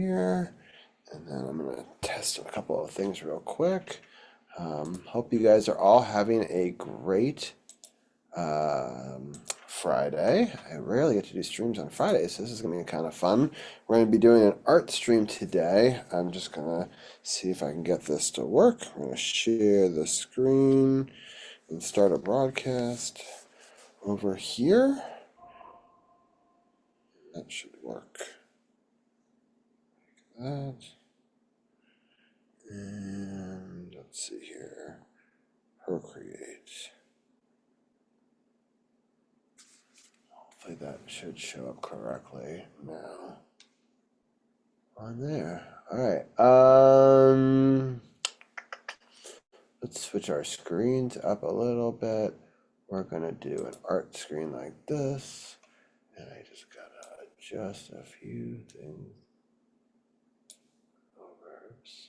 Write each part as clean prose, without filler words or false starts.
here. And then I'm going to test a couple of things real quick. Hope you guys are all having a great Friday. I rarely get to do streams on Fridays, so this is going to be kind of fun. We're going to be doing an art stream today. I'm just going to see if I can get this to work. I'm going to share the screen and start a broadcast over here. That should work. Like that. And let's see here. Procreate. Hopefully that should show up correctly now. On there. Alright. Let's switch our screens up a little bit. We're gonna do an art screen like this. And I just gotta adjust a few things. Oops.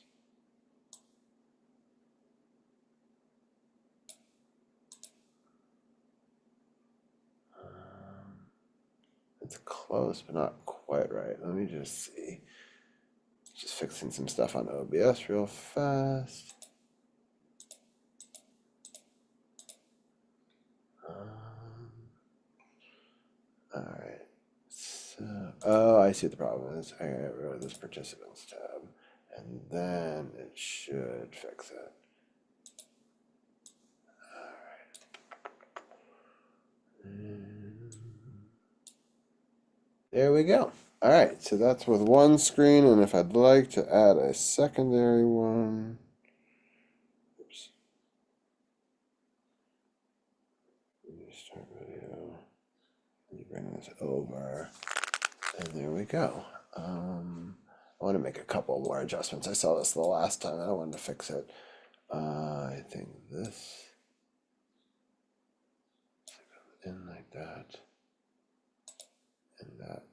It's close, but not quite right. Let me just see. Just fixing some stuff on OBS real fast. All right. So, oh, I see what the problem is. I got rid of this participants tab, and then it should fix it. All right. There we go. All right, so that's with one screen, and if I'd like to add a secondary one, oops. Start video. You bring this over, and there we go. I want to make a couple more adjustments. I saw this the last time. I wanted to fix it. I think this in like that, and that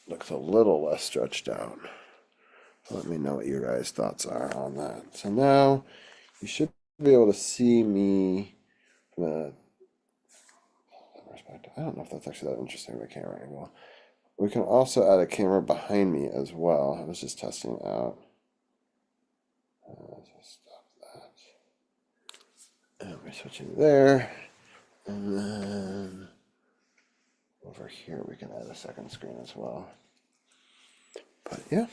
looks a little less stretched out. Let me know what your guys' thoughts are on that. So now you should be able to see me from a perspective. I don't know if that's actually that interesting of a camera angle. We can also add a camera behind me as well. I was just testing it out. Just stop that. And we're switching there. And then over here we can add a second screen as well. But yeah.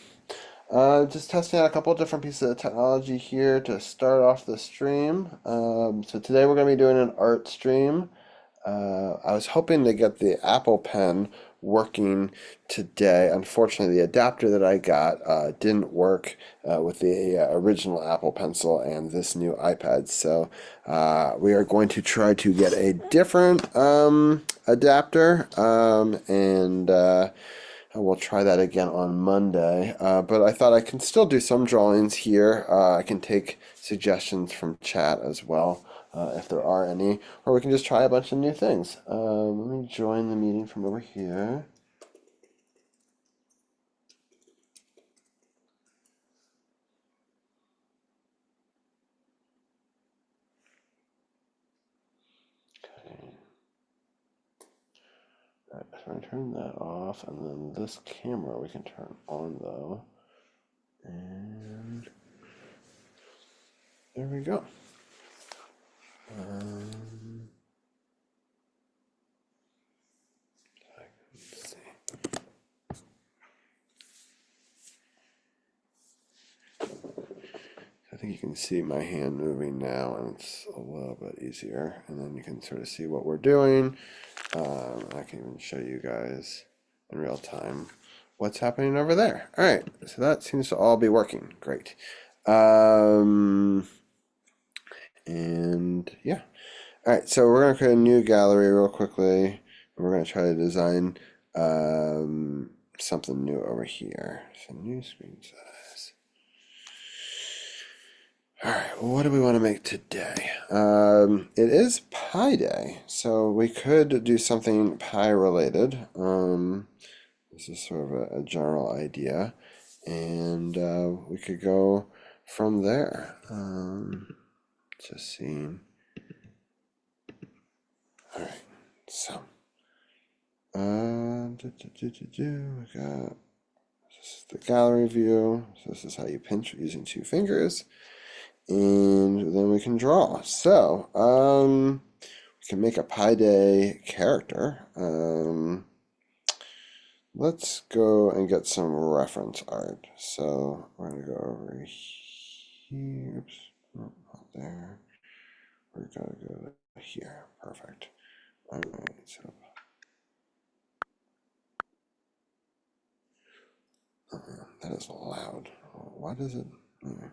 Just testing out a couple of different pieces of technology here to start off the stream. So today we're going to be doing an art stream. I was hoping to get the Apple Pen working today. Unfortunately, the adapter that I got didn't work with the original Apple Pencil and this new iPad. So we are going to try to get a different adapter and we'll try that again on Monday. But I thought I can still do some drawings here. I can take suggestions from chat as well. If there are any, or we can just try a bunch of new things. Let me join the meeting from over here. Okay. All right, so I turn that off, and then this camera we can turn on though. And there we go. Let's see. I think you can see my hand moving now, and it's a little bit easier. And then you can sort of see what we're doing. I can even show you guys in real time what's happening over there. All right, so that seems to all be working. Great. And yeah. All right, so we're going to create a new gallery real quickly. We're going to try to design something new over here. So new screen size. All right, well, what do we want to make today? It is Pi Day, so we could do something Pi related. This is sort of a general idea, and we could go from there. Just seeing. All right, so we got This is the gallery view. So this is how you pinch using 2 fingers. And then we can draw. So, we can make a Pi Day character. Let's go and get some reference art. So we're gonna go over here. Oops, no, not there. We're gonna go here. Perfect. All right. So that is loud. Why does it? Anyway.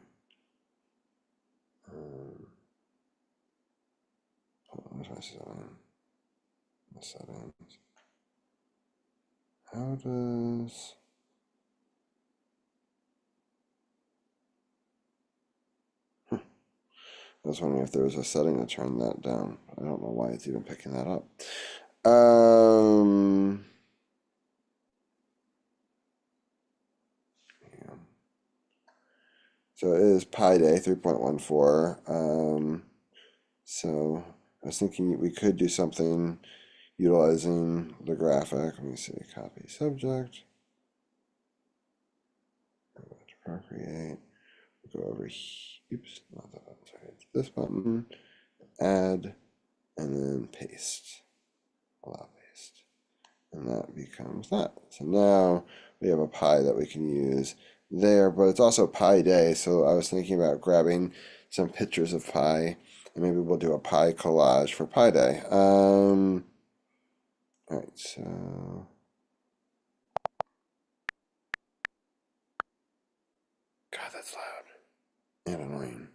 Where's my setting? The settings. How does? I was wondering if there was a setting to turn that down. I don't know why it's even picking that up. Yeah. So it is Pi Day 3.14. So I was thinking we could do something utilizing the graphic. Let me see, copy subject. Procreate. Go over here. Oops, not that button. Sorry, it's this button. Add, and then paste. Allow paste. And that becomes that. So now we have a pie that we can use there, but it's also Pi Day. So I was thinking about grabbing some pictures of pie, and maybe we'll do a pie collage for Pi Day. All right, so. God, that's loud and annoying.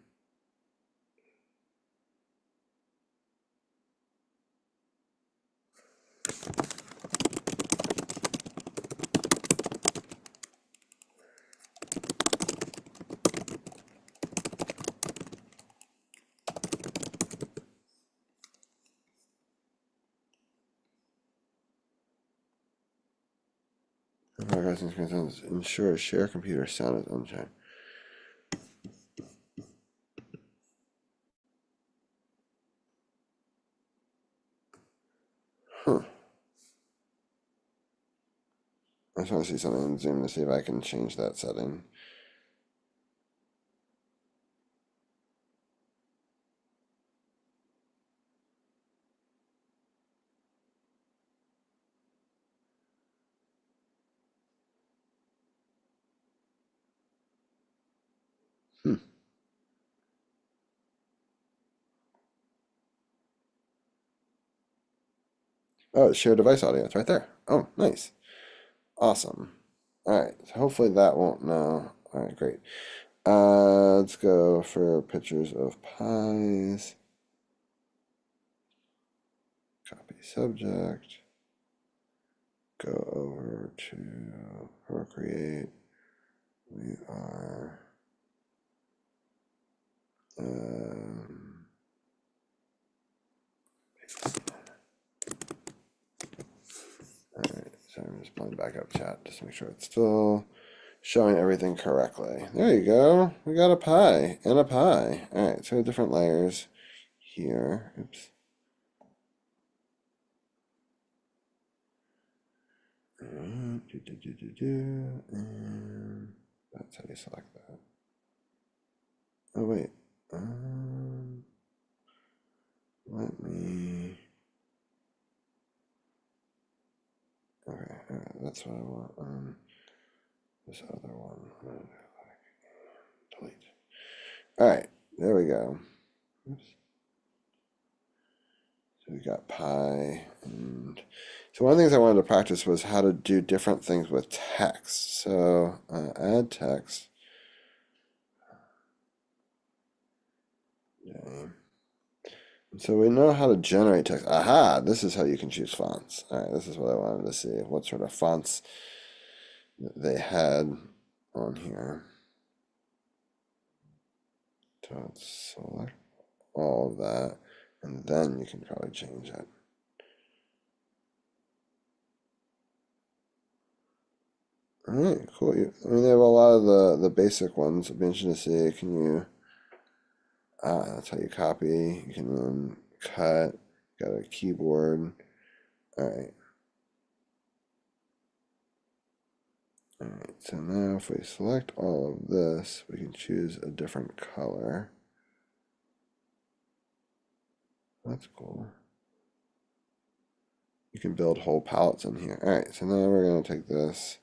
Ensure share computer sound is unchecked. Huh. I just want to see something in Zoom to see if I can change that setting. Oh, it's share device audio. It's right there. Oh, nice. Awesome. All right. So hopefully that won't know. All right, great. Let's go for pictures of pies. Copy subject. Go over to Procreate. We are. Alright, so I'm just pulling back up chat just to make sure it's still showing everything correctly. There you go. We got a pie and a pie. Alright, so different layers here. Oops. And that's how you select that. Oh wait. Let me. Okay, that's what I want. This other one. Delete. All right, there we go. Oops. So we got pi, and so one of the things I wanted to practice was how to do different things with text. So add text. Okay. So we know how to generate text. Aha, this is how you can choose fonts. All right, this is what I wanted to see. What sort of fonts they had on here. So let's select all of that, and then you can probably change it. All right, cool. I mean, they have a lot of the basic ones. It'd be interesting to see. Can you? That's how you copy. You can cut. Got a keyboard. All right. All right, so now if we select all of this, we can choose a different color. That's cool. You can build whole palettes in here. All right, so now we're going to take this.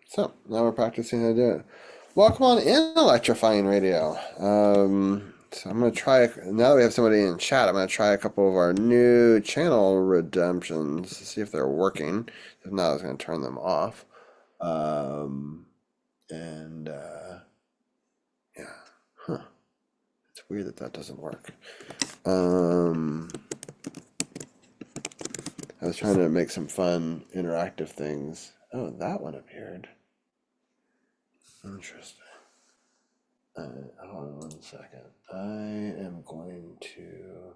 So now we're practicing how to do it. Welcome on in, Electrifying Radio. So I'm going to try, now that we have somebody in chat, I'm going to try a couple of our new channel redemptions to see if they're working. If not, I was going to turn them off. Yeah, huh. It's weird that that doesn't work. I was trying to make some fun interactive things. Oh, that one appeared. Interesting. Hold on 1 second. I am going to.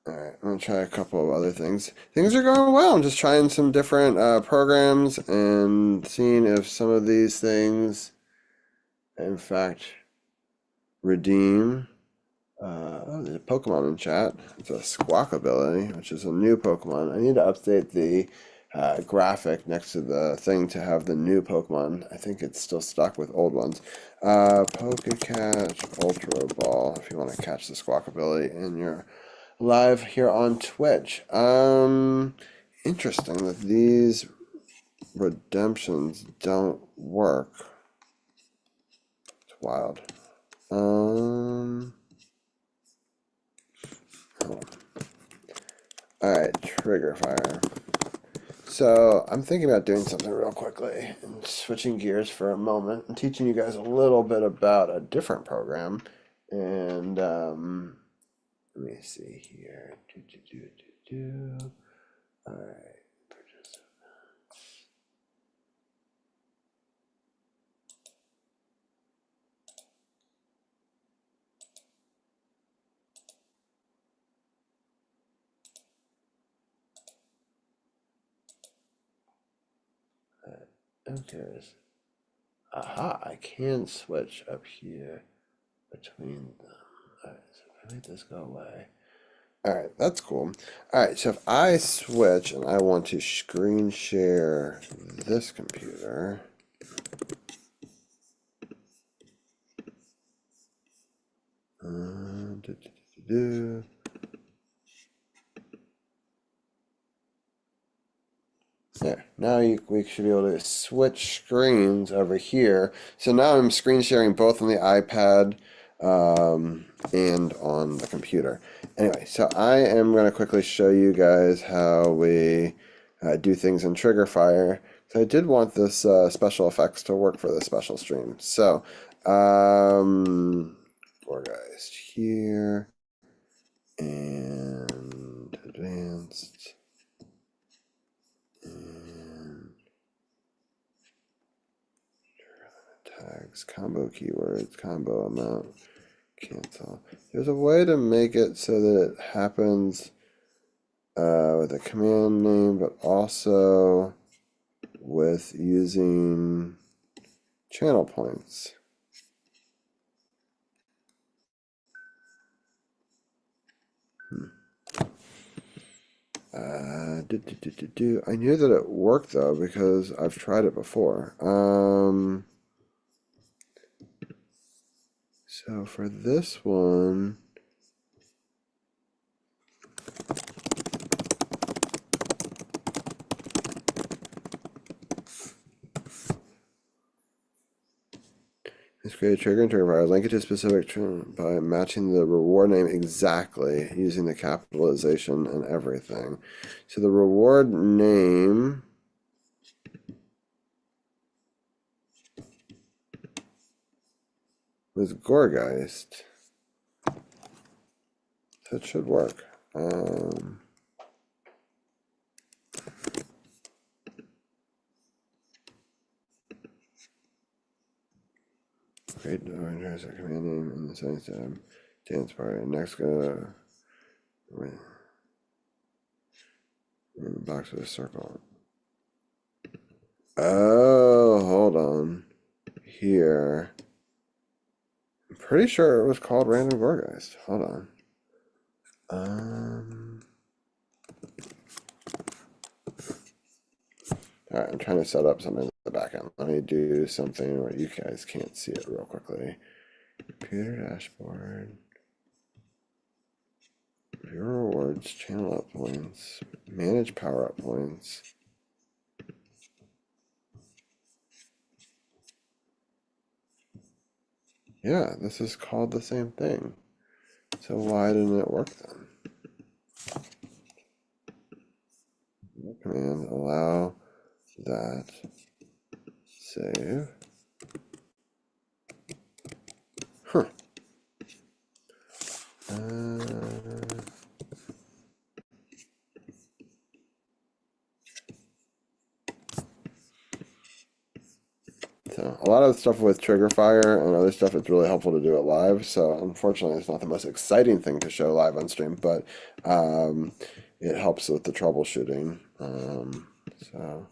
All right, I'm gonna try a couple of other things. Things are going well. I'm just trying some different programs and seeing if some of these things, in fact, redeem. Oh, there's a Pokemon in chat. It's a Squawk ability, which is a new Pokemon. I need to update the graphic next to the thing to have the new Pokemon. I think it's still stuck with old ones. Pokecatch Ultra Ball, if you want to catch the Squawk ability, and you're live here on Twitch. Interesting that these redemptions don't work. It's wild. Alright, trigger fire. So I'm thinking about doing something real quickly and switching gears for a moment and teaching you guys a little bit about a different program. And let me see here. Alright, participants. Okay. Aha, I can switch up here between them. Alright, so if I make this go away. Alright, that's cool. Alright, so if I switch and I want to screen share this computer. There. Now we should be able to switch screens over here. So now I'm screen sharing both on the iPad and on the computer. Anyway, so I am going to quickly show you guys how we do things in Triggerfire. So I did want this special effects to work for the special stream. So, organized here and advanced. Tags, combo keywords, combo amount, cancel. There's a way to make it so that it happens with a command name, but also with using channel points. I knew that it worked though because I've tried it before. So for this one, let's create a trigger and trigger fire. Link it to a specific by matching the reward name exactly using the capitalization and everything. So the reward name was Gorgeist. So it should work. Create the here's a command name in the settings tab. Dance party. Next go in the box with a circle. Oh, hold on. Here. I'm pretty sure it was called Random Gorgeist. Hold on. All right, I'm trying to set up something in the back end. Let me do something where you guys can't see it real quickly. Computer dashboard. View rewards, channel up points, manage power up points. Yeah, this is called the same thing. So why didn't it work then? Command allow that save. Huh. So a lot of stuff with trigger fire and other stuff, it's really helpful to do it live. So unfortunately, it's not the most exciting thing to show live on stream, but it helps with the troubleshooting. So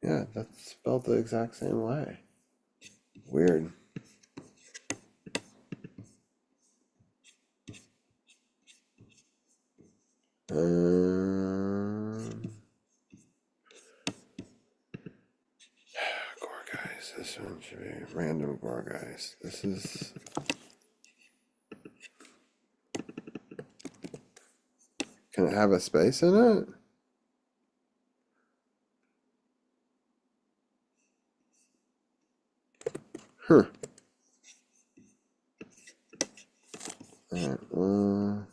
yeah, that's spelled the exact same way. Weird. Gore guys, this one should be random gore guys. This is. Can it have a space in it? Huh. Alright, well,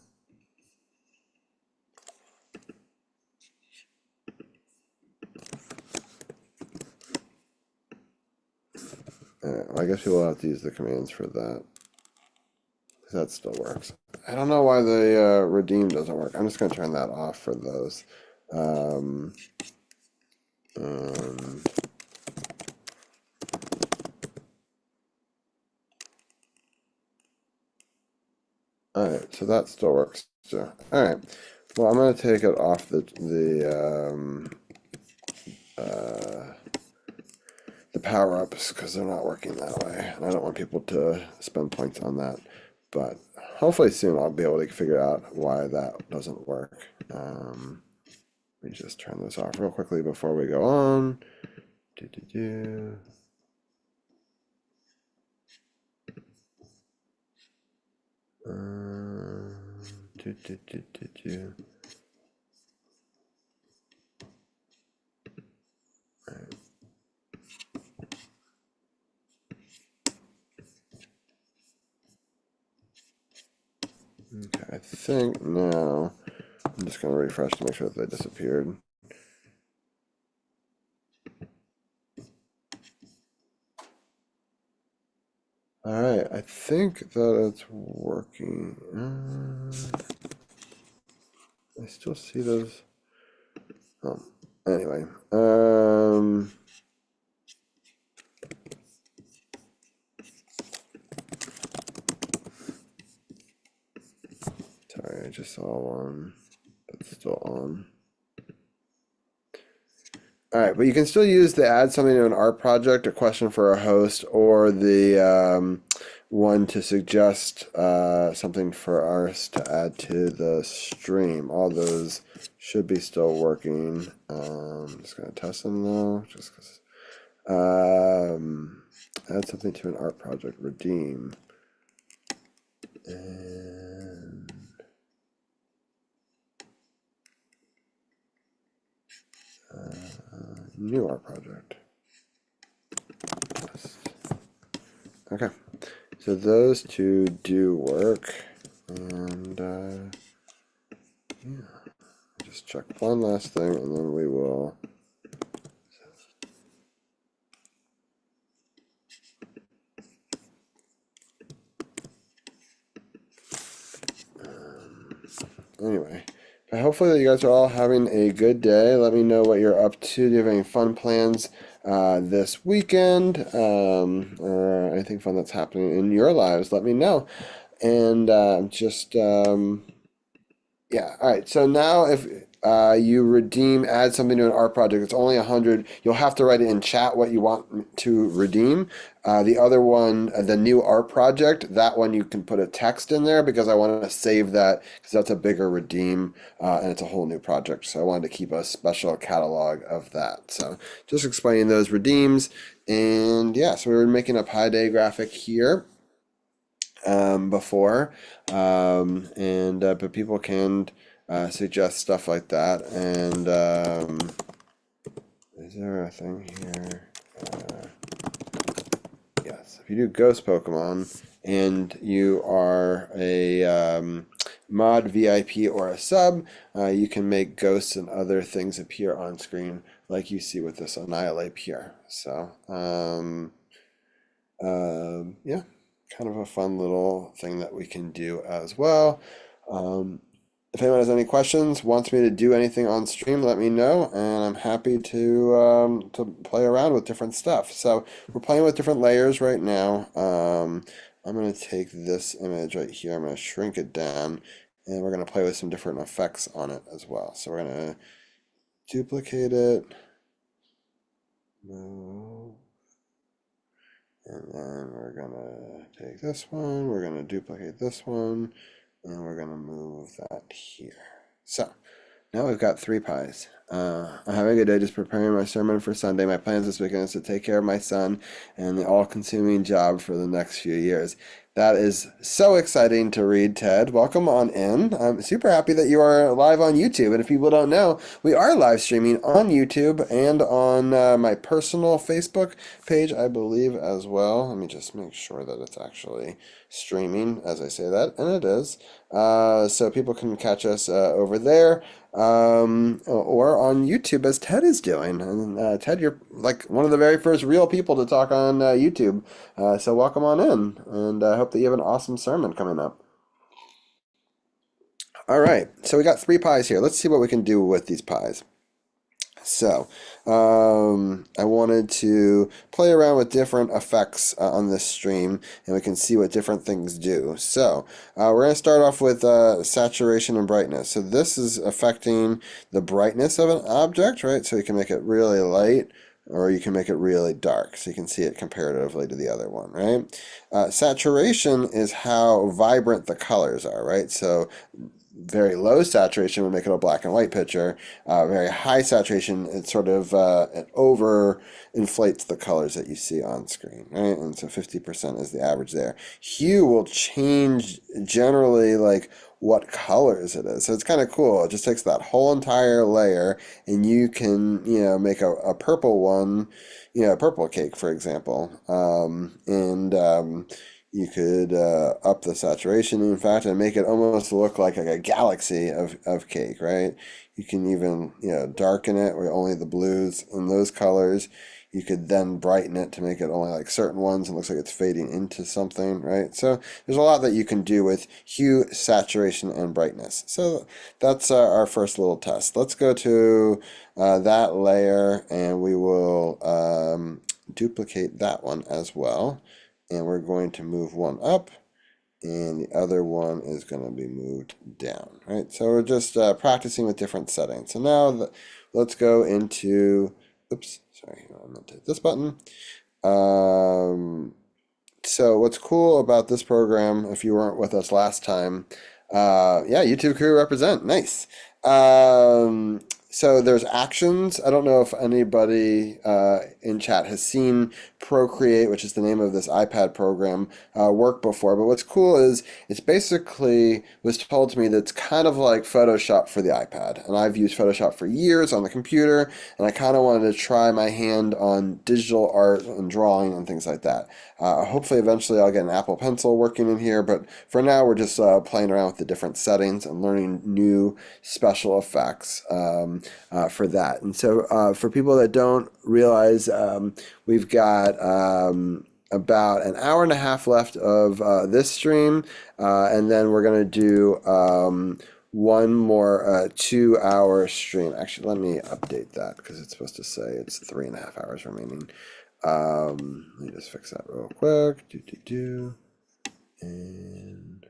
I guess we'll have to use the commands for that. That still works. I don't know why the redeem doesn't work. I'm just going to turn that off for those. Alright, so that still works. So, alright. Well, I'm going to take it off the power-ups because they're not working that way. And I don't want people to spend points on that. But hopefully soon I'll be able to figure out why that doesn't work. Let me just turn this off real quickly before we go on. Right. Okay, I think now I'm just going to refresh to make sure that they disappeared. All right, I think that it's working. I still see those. Oh, anyway. Sorry, I just saw one that's still on. All right, but you can still use the add something to an art project, a question for a host, or the one to suggest something for us to add to the stream. All those should be still working. I'm just going to test them though, just because. Add something to an art project, redeem. And new art project. Okay, so those two do work, and yeah, just check one last thing, and then we will. Anyway, hopefully that you guys are all having a good day. Let me know what you're up to. Do you have any fun plans this weekend, or anything fun that's happening in your lives? Let me know. And yeah, all right. So now if you add something to an art project, it's only 100. You'll have to write it in chat what you want to redeem. The other one, the new art project, that one you can put a text in there because I want to save that because that's a bigger redeem and it's a whole new project. So I wanted to keep a special catalog of that. So just explaining those redeems. And yeah, so we were making a Pi Day graphic here before, but people can suggest stuff like that. And is there a thing here? Yes, if you do Ghost Pokemon and you are a mod VIP or a sub, you can make ghosts and other things appear on screen, like you see with this Annihilate here. So yeah, kind of a fun little thing that we can do as well. If anyone has any questions, wants me to do anything on stream, let me know, and I'm happy to play around with different stuff. So we're playing with different layers right now. I'm going to take this image right here. I'm going to shrink it down, and we're going to play with some different effects on it as well. So we're going to duplicate it. Move. And then we're gonna take this one, we're gonna duplicate this one, and we're gonna move that here. So now we've got 3 pies. I'm having a good day just preparing my sermon for Sunday. My plans this weekend is to take care of my son and the all-consuming job for the next few years. That is so exciting to read, Ted. Welcome on in. I'm super happy that you are live on YouTube. And if people don't know, we are live streaming on YouTube and on my personal Facebook page, I believe, as well. Let me just make sure that it's actually streaming as I say that, and it is. So people can catch us over there. Or on YouTube as Ted is doing. And Ted, you're like one of the very first real people to talk on YouTube. So welcome on in, and I hope that you have an awesome sermon coming up. All right, so we got 3 pies here. Let's see what we can do with these pies. So, I wanted to play around with different effects on this stream, and we can see what different things do. So, we're going to start off with saturation and brightness. So this is affecting the brightness of an object, right? So you can make it really light, or you can make it really dark, so you can see it comparatively to the other one, right? Saturation is how vibrant the colors are, right? So very low saturation would make it a black and white picture. Very high saturation, it sort of it over inflates the colors that you see on screen, right? And so 50% is the average there. Hue will change generally like what colors it is. So it's kind of cool. It just takes that whole entire layer and you can, make a purple one, a purple cake, for example. You could up the saturation, in fact, and make it almost look like a galaxy of cake, right? You can even, darken it where only the blues and those colors. You could then brighten it to make it only like certain ones and looks like it's fading into something, right? So there's a lot that you can do with hue, saturation, and brightness. So that's our first little test. Let's go to that layer, and we will duplicate that one as well. And we're going to move one up, and the other one is going to be moved down, right? So we're just practicing with different settings. So now let's go into, oops, sorry, I meant to hit this button. So what's cool about this program, if you weren't with us last time, yeah, YouTube crew represent, nice. So there's actions. I don't know if anybody in chat has seen Procreate, which is the name of this iPad program, work before. But what's cool is it's basically was told to me that it's kind of like Photoshop for the iPad. And I've used Photoshop for years on the computer, and I kind of wanted to try my hand on digital art and drawing and things like that. Hopefully eventually I'll get an Apple Pencil working in here, but for now we're just playing around with the different settings and learning new special effects for that. And so for people that don't realize, we've got about an hour and a half left of this stream, and then we're going to do one more 2-hour stream. Actually, let me update that because it's supposed to say it's 3.5 hours remaining. Let me just fix that real quick. And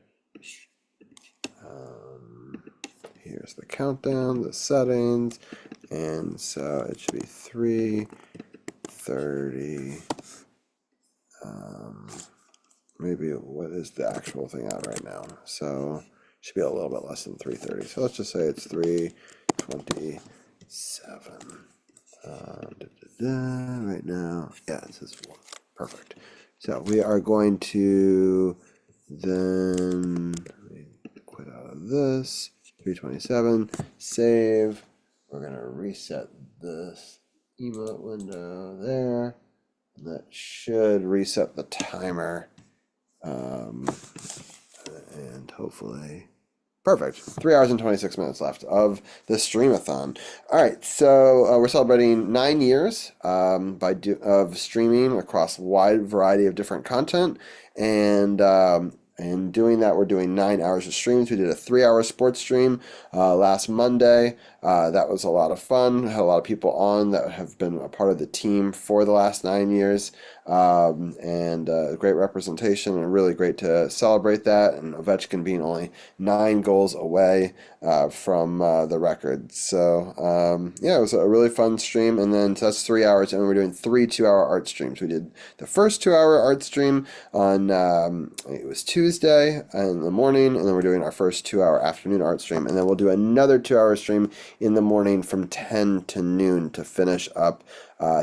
here's the countdown, the settings, and so it should be 3:30. Maybe what is the actual thing out right now? So should be a little bit less than 3:30. So let's just say it's 3:27. Right now, yeah, this is perfect. So we are going to then quit out of this. 3:27. Save. We're gonna reset this emote window there. That should reset the timer. And hopefully, perfect. 3 hours and 26 minutes left of the Streamathon. All right, so we're celebrating 9 years of streaming across a wide variety of different content, and doing that, we're doing 9 hours of streams. We did a 3-hour sports stream last Monday. That was a lot of fun. Had a lot of people on that have been a part of the team for the last 9 years. And great representation, and really great to celebrate that, and Ovechkin being only 9 goals away from the record. So yeah, it was a really fun stream. And then so that's 3 hours, and we're doing 3 2-hour art streams. We did the first 2-hour art stream on it was Tuesday in the morning, and then we're doing our first 2-hour afternoon art stream, and then we'll do another 2-hour stream in the morning from 10 to noon to finish up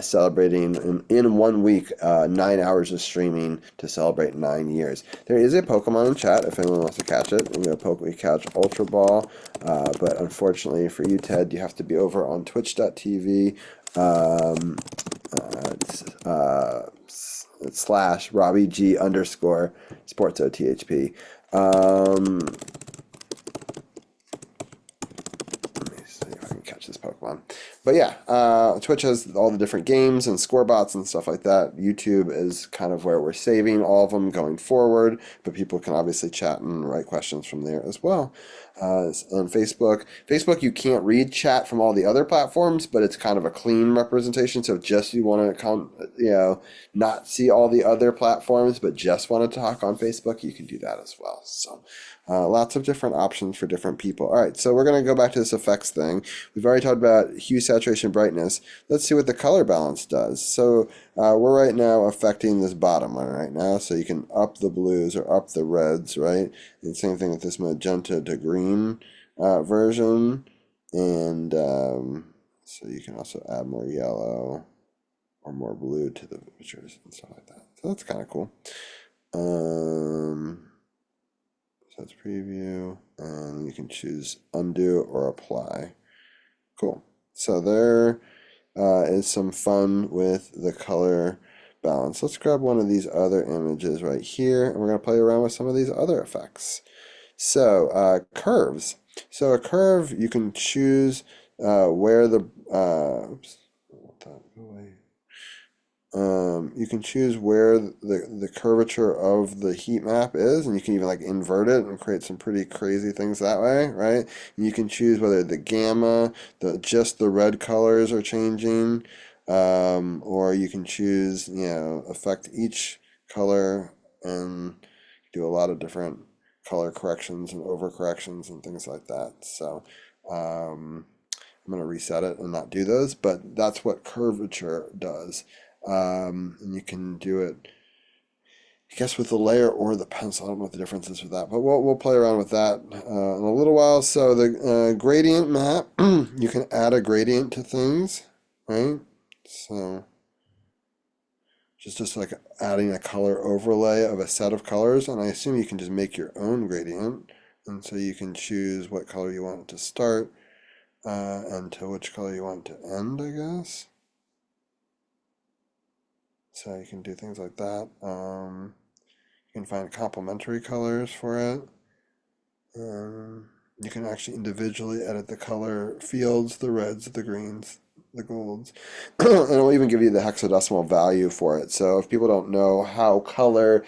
celebrating in 1 week 9 hours of streaming to celebrate 9 years. There is a Pokemon in chat if anyone wants to catch it. I'm going to catch Ultra Ball, but unfortunately for you, Ted, you have to be over on twitch.tv / Robbie G _ SportsOTHP. Catch this Pokemon. But yeah, Twitch has all the different games and score bots and stuff like that. YouTube is kind of where we're saving all of them going forward, but people can obviously chat and write questions from there as well. And Facebook, you can't read chat from all the other platforms, but it's kind of a clean representation. So just you want to, not see all the other platforms, but just want to talk on Facebook, you can do that as well. So lots of different options for different people. All right, so we're going to go back to this effects thing. We've already talked about hue, saturation, brightness. Let's see what the color balance does. So we're right now affecting this bottom one right now. So you can up the blues or up the reds, right? And same thing with this magenta to green version. And so you can also add more yellow or more blue to the pictures and stuff like that. So that's kind of cool. So that's preview, and you can choose undo or apply. Cool. So there is some fun with the color balance. Let's grab one of these other images right here, and we're going to play around with some of these other effects. So curves. So a curve, you can choose where the you can choose where the curvature of the heat map is, and you can even like invert it and create some pretty crazy things that way, right? And you can choose whether the gamma, just the red colors are changing, or you can choose, affect each color and do a lot of different color corrections and over corrections and things like that. So I'm going to reset it and not do those, but that's what curvature does. And you can do it, I guess, with the layer or the pencil. I don't know what the difference is with that, but we'll play around with that in a little while. So the gradient map, you can add a gradient to things, right? So just like adding a color overlay of a set of colors, and I assume you can just make your own gradient, and so you can choose what color you want it to start and to which color you want it to end, I guess. So you can do things like that. You can find complementary colors for it. You can actually individually edit the color fields, the reds, the greens, the golds. And it'll even give you the hexadecimal value for it. So if people don't know how color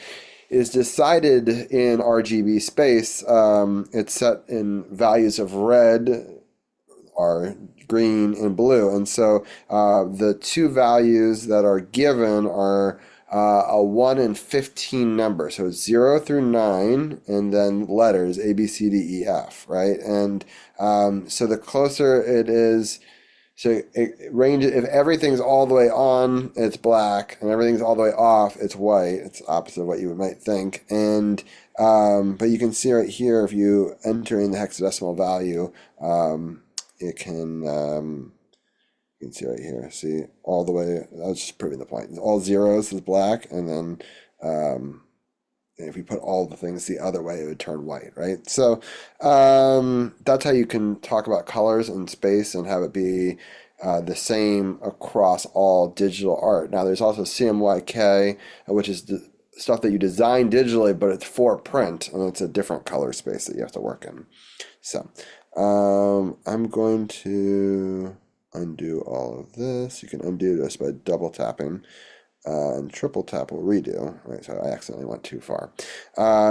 is decided in RGB space. It's set in values of red, are green, and blue. And so the two values that are given are a 1 and 15 number. So it's 0 through 9, and then letters A, B, C, D, E, F, right? And so the closer it is, so it ranges, if everything's all the way on, it's black, and everything's all the way off, it's white. It's opposite of what you might think. And but you can see right here, if you enter in the hexadecimal value, it can you can see right here. See all the way. I was just proving the point. All zeros is black, and then if we put all the things the other way, it would turn white, right? So that's how you can talk about colors in space and have it be the same across all digital art. Now, there's also CMYK, which is the stuff that you design digitally, but it's for print, and it's a different color space that you have to work in. So I'm going to undo all of this. You can undo this by double tapping. And triple tap will redo, right? So I accidentally went too far.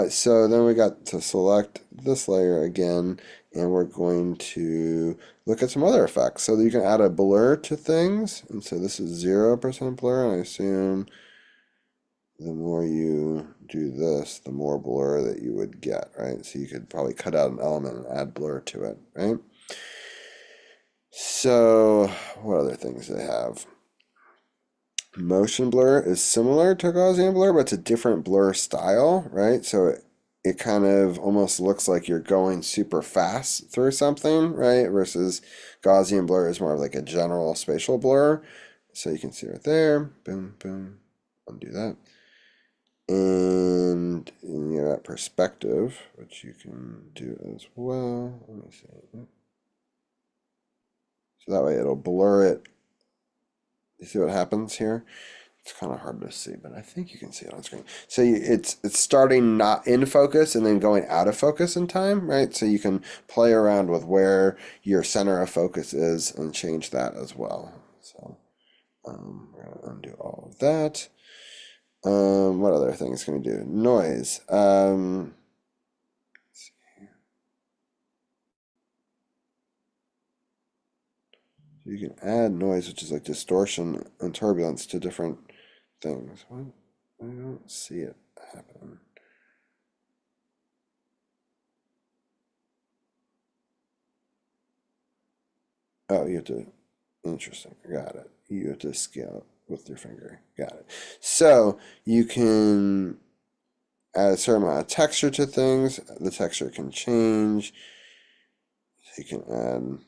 So then we got to select this layer again, and we're going to look at some other effects. So you can add a blur to things, and so this is 0% blur, and I assume the more you do this, the more blur that you would get, right? So you could probably cut out an element and add blur to it, right? So what other things do they have? Motion blur is similar to Gaussian blur, but it's a different blur style, right? So it kind of almost looks like you're going super fast through something, right? Versus Gaussian blur is more of like a general spatial blur. So you can see right there, boom, boom, undo that. And you're at perspective, which you can do as well. Let me see. So that way it'll blur it. You see what happens here? It's kind of hard to see, but I think you can see it on screen. So it's starting not in focus and then going out of focus in time, right? So you can play around with where your center of focus is and change that as well. So we're going to undo all of that. What other things can we do? Noise. Let's see here. So you can add noise, which is like distortion and turbulence to different things. What? I don't see it happen. Oh, you have to, interesting, got it. You have to scale it with your finger, got it. So you can add a certain amount of texture to things. The texture can change. So you can add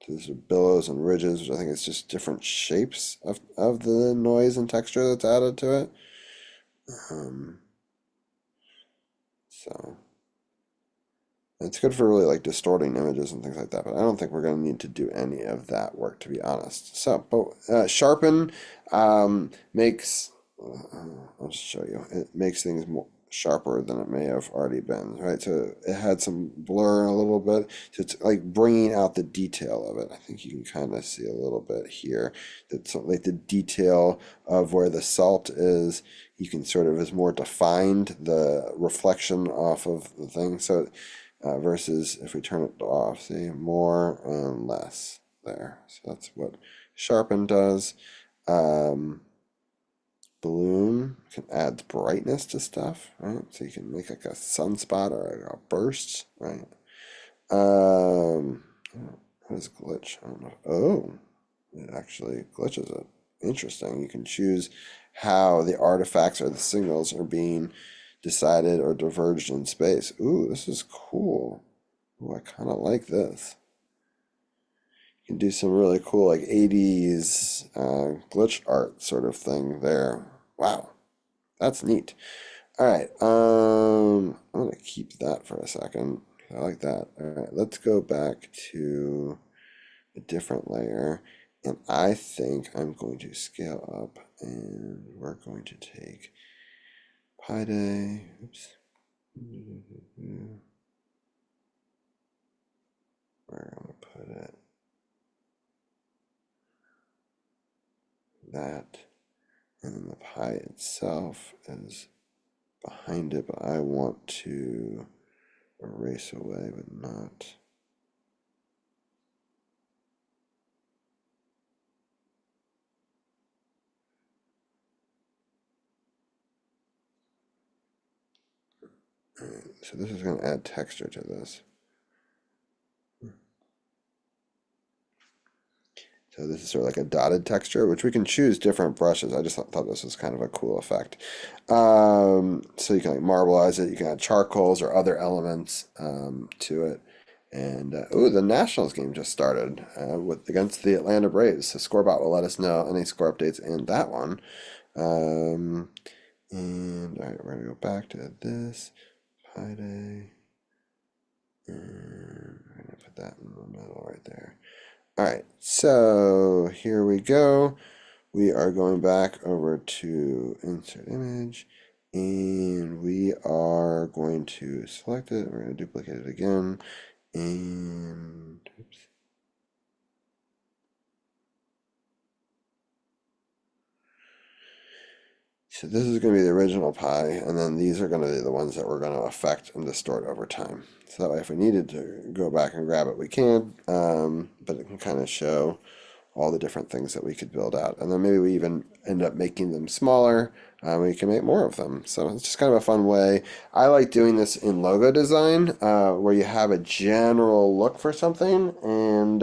to this billows and ridges, which I think is just different shapes of the noise and texture that's added to it. So it's good for really like distorting images and things like that, but I don't think we're going to need to do any of that work, to be honest. So, but sharpen makes, I'll just show you, it makes things more sharper than it may have already been, right? So it had some blur a little bit, so it's like bringing out the detail of it. I think you can kind of see a little bit here. That's like the detail of where the salt is. You can sort of is more defined, the reflection off of the thing. So versus if we turn it off, see, more and less there. So that's what sharpen does. Bloom can add brightness to stuff, right? So you can make like a sunspot or a burst, right? What is glitch? I don't know. Oh, it actually glitches it. Interesting. You can choose how the artifacts or the signals are being decided or diverged in space. Ooh, this is cool. Ooh, I kind of like this. You can do some really cool like 80s glitch art sort of thing there. Wow, that's neat. All right, I'm gonna keep that for a second. I like that. All right, let's go back to a different layer. And I think I'm going to scale up and we're going to take Pi Day. Oops. Where I'm gonna put it. That. And then the pi itself is behind it, but I want to erase away, but not. All right, so this is going to add texture to this. So this is sort of like a dotted texture, which we can choose different brushes. I just thought this was kind of a cool effect. So you can like marbleize it. You can add charcoals or other elements to it. And the Nationals game just started against the Atlanta Braves. So Scorebot will let us know any score updates in that one. And all right, we're gonna go back to this Pi Day, and we're gonna put that in the middle right there. All right, so here we go. We are going back over to insert image, and we are going to select it. We're going to duplicate it again, and oops. So this is going to be the original Pi, and then these are going to be the ones that we're going to affect and distort over time. So that way, if we needed to go back and grab it, we can, but it can kind of show all the different things that we could build out. And then maybe we even end up making them smaller. We can make more of them. So it's just kind of a fun way. I like doing this in logo design, where you have a general look for something, and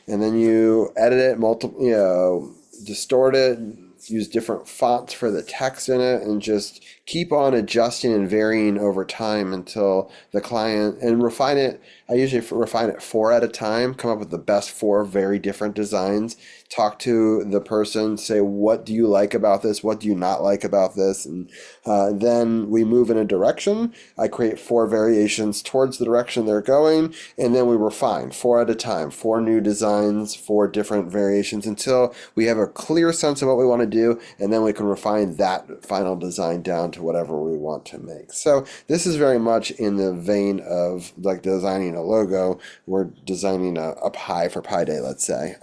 then you edit it, distort it, use different fonts for the text in it, and just keep on adjusting and varying over time until the client, and refine it. I usually refine it 4 at a time, come up with the best 4 very different designs, talk to the person, say, what do you like about this? What do you not like about this? And then we move in a direction. I create 4 variations towards the direction they're going, and then we refine 4 at a time, 4 new designs, 4 different variations until we have a clear sense of what we want to do, and then we can refine that final design down to whatever we want to make. So this is very much in the vein of like designing a logo. We're designing a pie for Pi Day, let's say.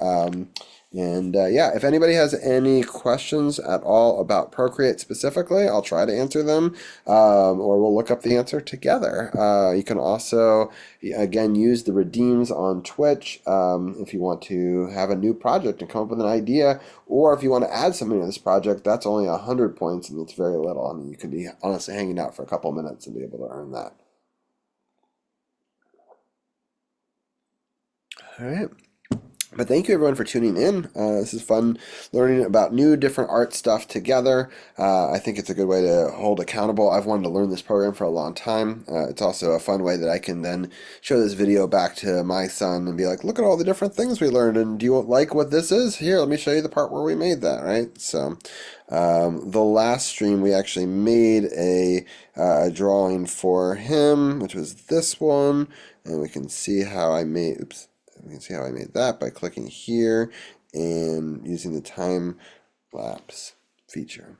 Yeah, if anybody has any questions at all about Procreate specifically, I'll try to answer them, or we'll look up the answer together. You can also, again, use the redeems on Twitch if you want to have a new project and come up with an idea, or if you want to add something to this project. That's only 100 points, and it's very little. I mean, you could be honestly hanging out for a couple minutes and be able to earn that. All right. But thank you everyone for tuning in. This is fun learning about new different art stuff together. I think it's a good way to hold accountable. I've wanted to learn this program for a long time. It's also a fun way that I can then show this video back to my son and be like, look at all the different things we learned, and do you like what this is? Here, let me show you the part where we made that, right? So the last stream we actually made a drawing for him, which was this one, and we can see how I made, oops. We can see how I made that by clicking here and using the time lapse feature.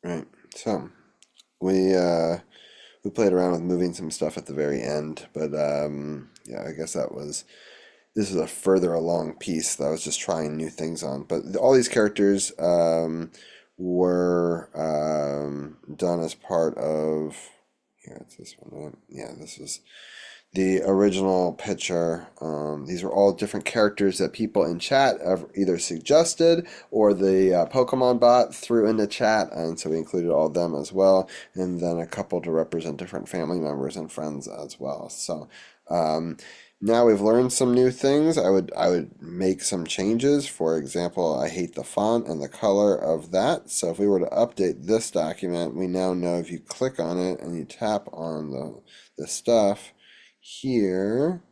Right, so we played around with moving some stuff at the very end, but yeah, I guess this is a further along piece that I was just trying new things on. But all these characters were done as part of, here, it's this one, right? Yeah, this was the original picture. These were all different characters that people in chat have either suggested or the Pokemon bot threw into chat, and so we included all of them as well, and then a couple to represent different family members and friends as well. So now we've learned some new things. I would make some changes. For example, I hate the font and the color of that. So if we were to update this document, we now know if you click on it and you tap on the stuff here,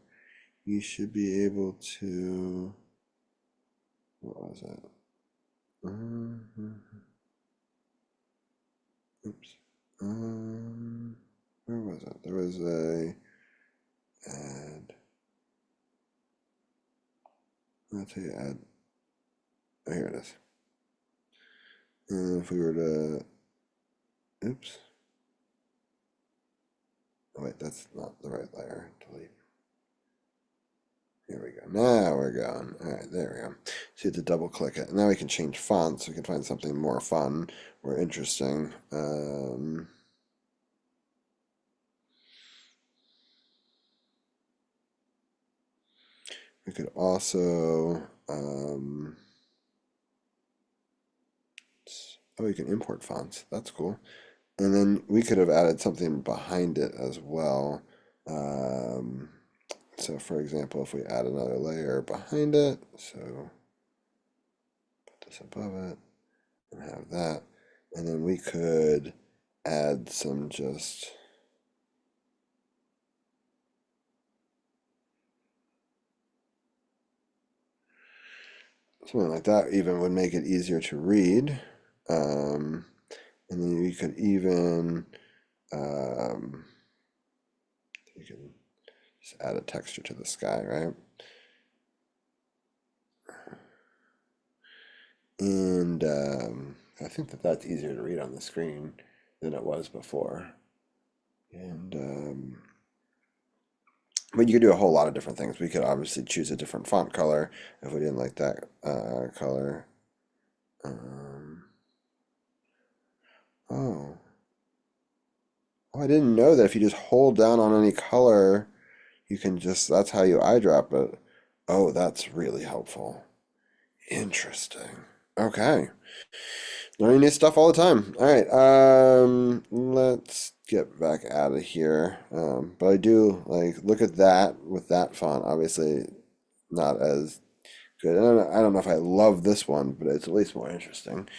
you should be able to, what was it? Oops. Where was it? There was a add. I'll tell you add. Oh, here it is. And if we were to, oops. Oh wait, that's not the right layer. Delete. Here we go. Now we're going. All right, there we go. So you have to double click it. Now we can change fonts. We can find something more fun or interesting. We could also, oh, you can import fonts. That's cool. And then we could have added something behind it as well. So for example, if we add another layer behind it, so put this above it and have that, and then we could add some just something like that even would make it easier to read. And then you could even, you can just add a texture to the sky, right? And I think that that's easier to read on the screen than it was before. And but you could do a whole lot of different things. We could obviously choose a different font color if we didn't like that color. Oh. Oh, I didn't know that if you just hold down on any color, you can just, that's how you eyedrop it. Oh, that's really helpful. Interesting. Okay. Learning new stuff all the time. All right. Let's get back out of here. But I do like look at that with that font. Obviously, not as good. I don't know if I love this one, but it's at least more interesting.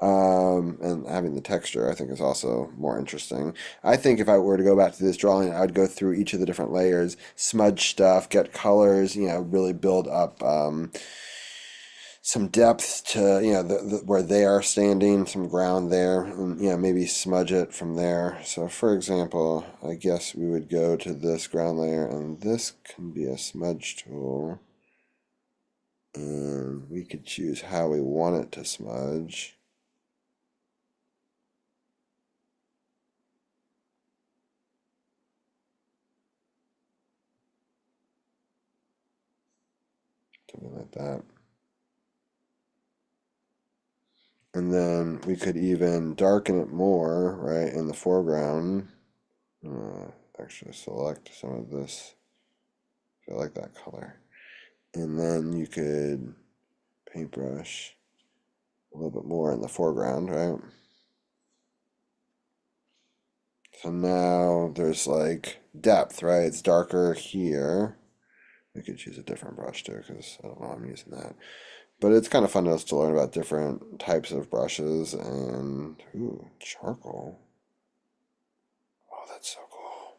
And having the texture, I think, is also more interesting. I think if I were to go back to this drawing, I would go through each of the different layers, smudge stuff, get colors, really build up some depth to, where they are standing, some ground there, and, maybe smudge it from there. So, for example, I guess we would go to this ground layer, and this can be a smudge tool. And we could choose how we want it to smudge. Something like that. And then we could even darken it more, right, in the foreground. Actually select some of this. I like that color. And then you could paintbrush a little bit more in the foreground, right? So now there's like depth, right? It's darker here. We could choose a different brush too, because I don't know I'm using that. But it's kind of fun to learn about different types of brushes and, ooh, charcoal. Oh, that's so cool.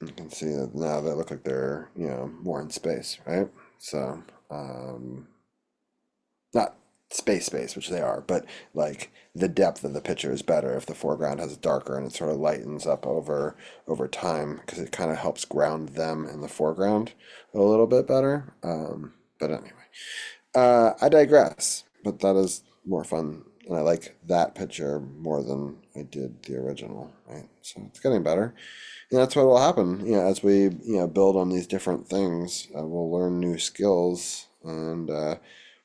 You can see that now they look like they're, more in space, right? So, not space, which they are, but like the depth of the picture is better if the foreground has darker and it sort of lightens up over time because it kind of helps ground them in the foreground a little bit better. But anyway, I digress. But that is more fun, and I like that picture more than I did the original. Right, so it's getting better. And that's what will happen, as we, build on these different things. We'll learn new skills, and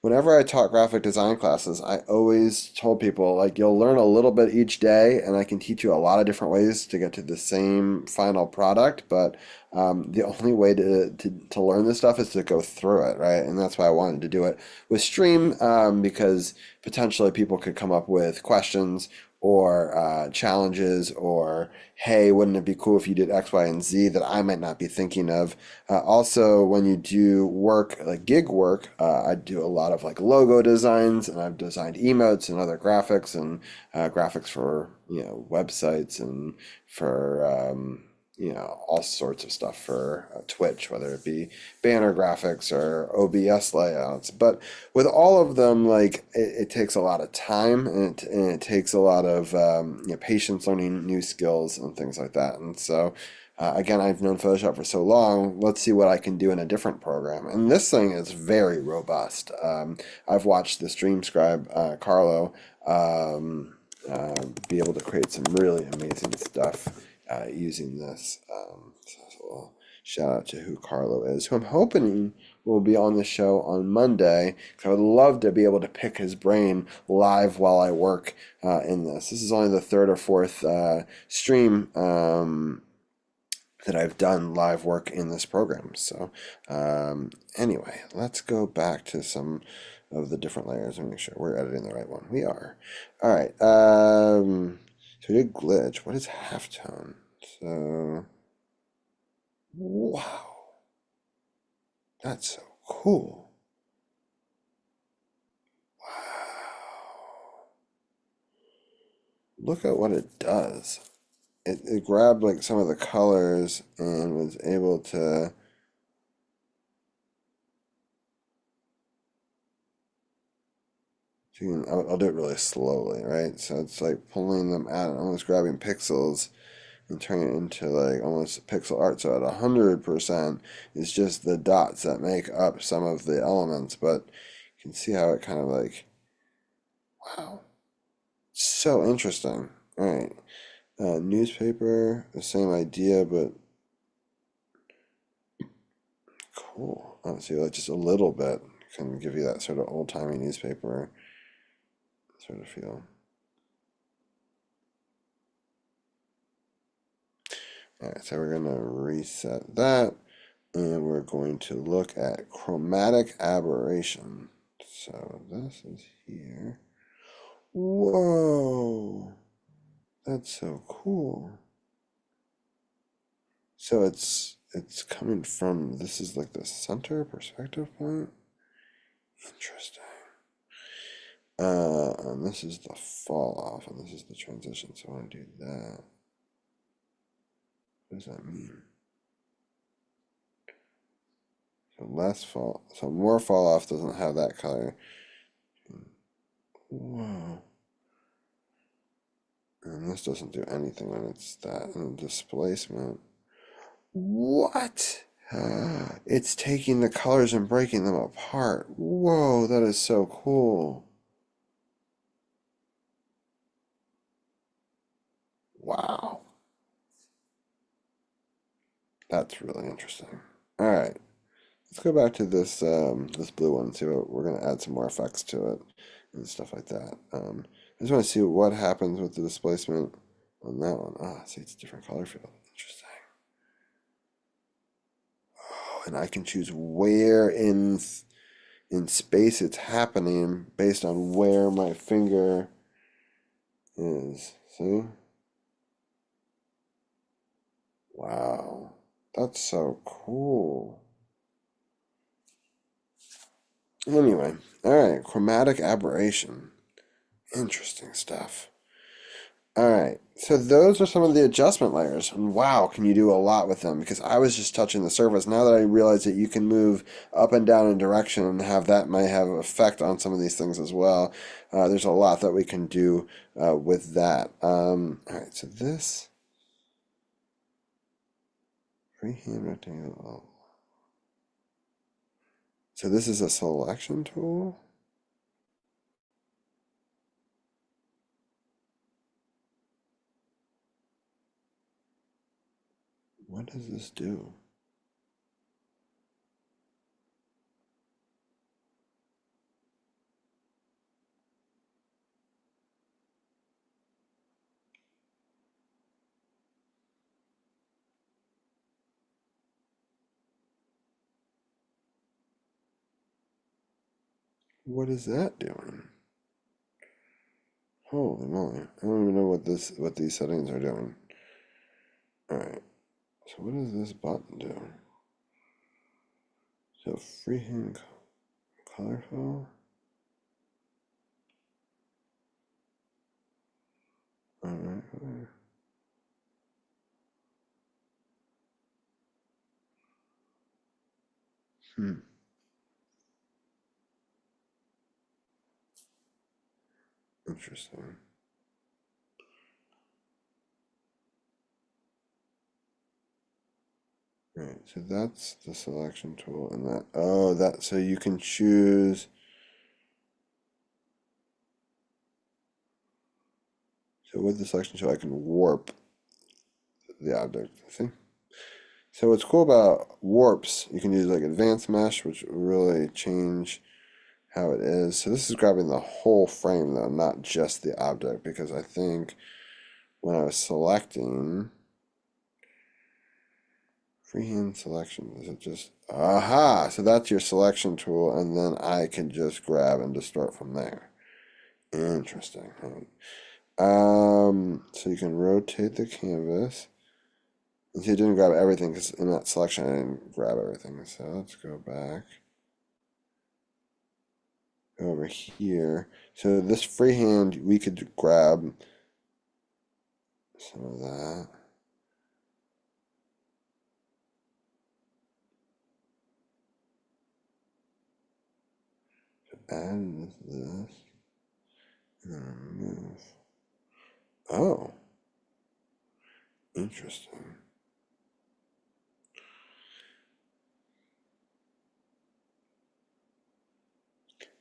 whenever I taught graphic design classes, I always told people, like, you'll learn a little bit each day, and I can teach you a lot of different ways to get to the same final product, but the only way to learn this stuff is to go through it, right? And that's why I wanted to do it with Stream, because potentially people could come up with questions or challenges, or hey, wouldn't it be cool if you did X, Y, and Z that I might not be thinking of. Also, when you do work, like gig work, I do a lot of like logo designs, and I've designed emotes and other graphics, and graphics for websites, and for all sorts of stuff for Twitch, whether it be banner graphics or OBS layouts. But with all of them, like it takes a lot of time, and it takes a lot of patience learning new skills and things like that. And so, again, I've known Photoshop for so long. Let's see what I can do in a different program. And this thing is very robust. I've watched the stream scribe, Carlo, be able to create some really amazing stuff using this. So shout out to who Carlo is, who I'm hoping will be on the show on Monday, because I would love to be able to pick his brain live while I work in this. This is only the third or fourth stream that I've done live work in this program. So anyway, let's go back to some of the different layers and make sure we're editing the right one. We are. All right. So we did glitch. What is halftone? So, wow. That's so cool. Wow. Look at what it does. It grabbed like some of the colors and was able to I'll do it really slowly, right? So it's like pulling them out and almost grabbing pixels and turning it into like almost pixel art. So at 100%, it's just the dots that make up some of the elements, but you can see how it kind of like, wow, so interesting. All right, newspaper, the same idea, but cool. Oh, see, like just a little bit can give you that sort of old-timey newspaper sort of feel. All right, so we're gonna reset that, and we're going to look at chromatic aberration. So this is here. Whoa, that's so cool. So it's coming from, this is like the center perspective point. Interesting. And this is the fall off, and this is the transition. So I want to do that. What does that mean? So more fall off doesn't have that color. Whoa. And this doesn't do anything when it's that. And displacement. What? It's taking the colors and breaking them apart. Whoa, that is so cool. Wow. That's really interesting. All right. Let's go back to this this blue one and see what we're gonna add some more effects to it and stuff like that. I just want to see what happens with the displacement on that one. Ah, see, it's a different color field. Interesting. Oh, and I can choose where in space it's happening based on where my finger is. See? Wow. That's so cool. Anyway, all right, chromatic aberration. Interesting stuff. All right, so those are some of the adjustment layers, and wow, can you do a lot with them? Because I was just touching the surface. Now that I realize that you can move up and down in direction and have that might have effect on some of these things as well. There's a lot that we can do with that. All right, so this freehand rectangle. So this is a selection tool. What does this do? What is that doing? Holy moly. I don't even know what these settings are doing. Alright. So what does this button do? So freehand color fill. Alright. Hmm. Interesting. Right, so that's the selection tool, and so you can choose. So with the selection tool, I can warp the object. See? So what's cool about warps, you can use like advanced mesh, which will really change how it is. So this is grabbing the whole frame though, not just the object, because I think when I was selecting freehand selection, is it just, aha, so that's your selection tool, and then I can just grab and distort from there. Interesting. So you can rotate the canvas. And so you didn't grab everything because in that selection I didn't grab everything. So let's go back. Go over here. So this freehand, we could grab some of that. Add this. And then remove. Oh. Interesting.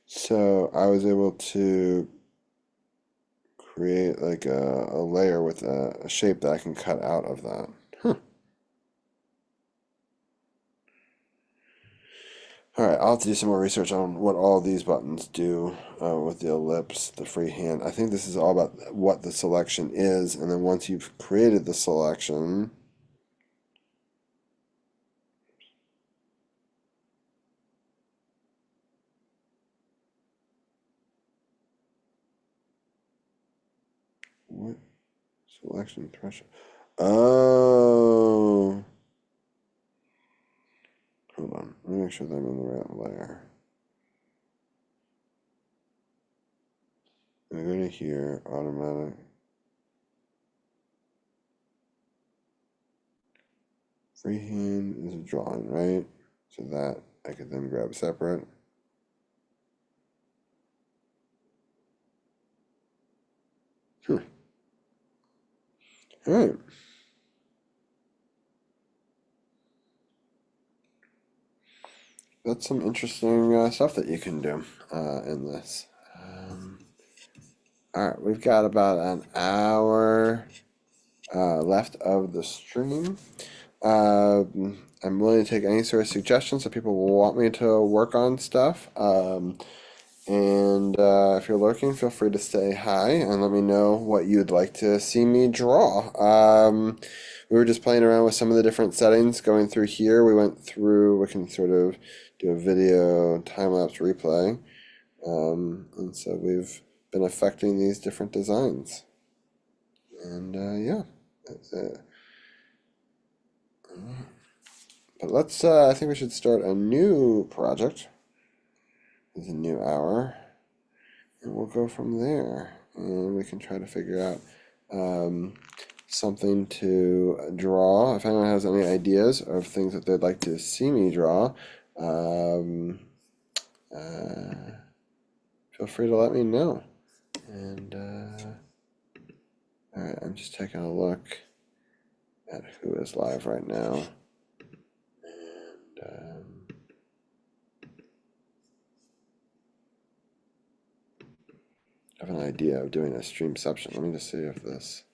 So I was able to create like a layer with a shape that I can cut out of that. Huh. All right, I'll have to do some more research on what all these buttons do with the ellipse, the freehand. I think this is all about what the selection is, and then once you've created the selection, what selection threshold? Oh, hold on. Let me make sure that I'm in the right layer. I'm gonna go to here, automatic. Freehand is a drawing, right? So that I could then grab separate. All right. That's some interesting stuff that you can do in this. All right, we've got about an hour left of the stream. I'm willing to take any sort of suggestions that people will want me to work on stuff. And if you're lurking, feel free to say hi and let me know what you'd like to see me draw. We were just playing around with some of the different settings going through here. We can sort of do a video time-lapse replay. And so we've been affecting these different designs. And yeah, that's it. But let's, I think we should start a new project. It's a new hour. And we'll go from there. And we can try to figure out something to draw. If anyone has any ideas of things that they'd like to see me draw, feel free to let me know. And all right, I'm just taking a look at who is live right now. And I have an idea of doing a streamception. Let me just see if this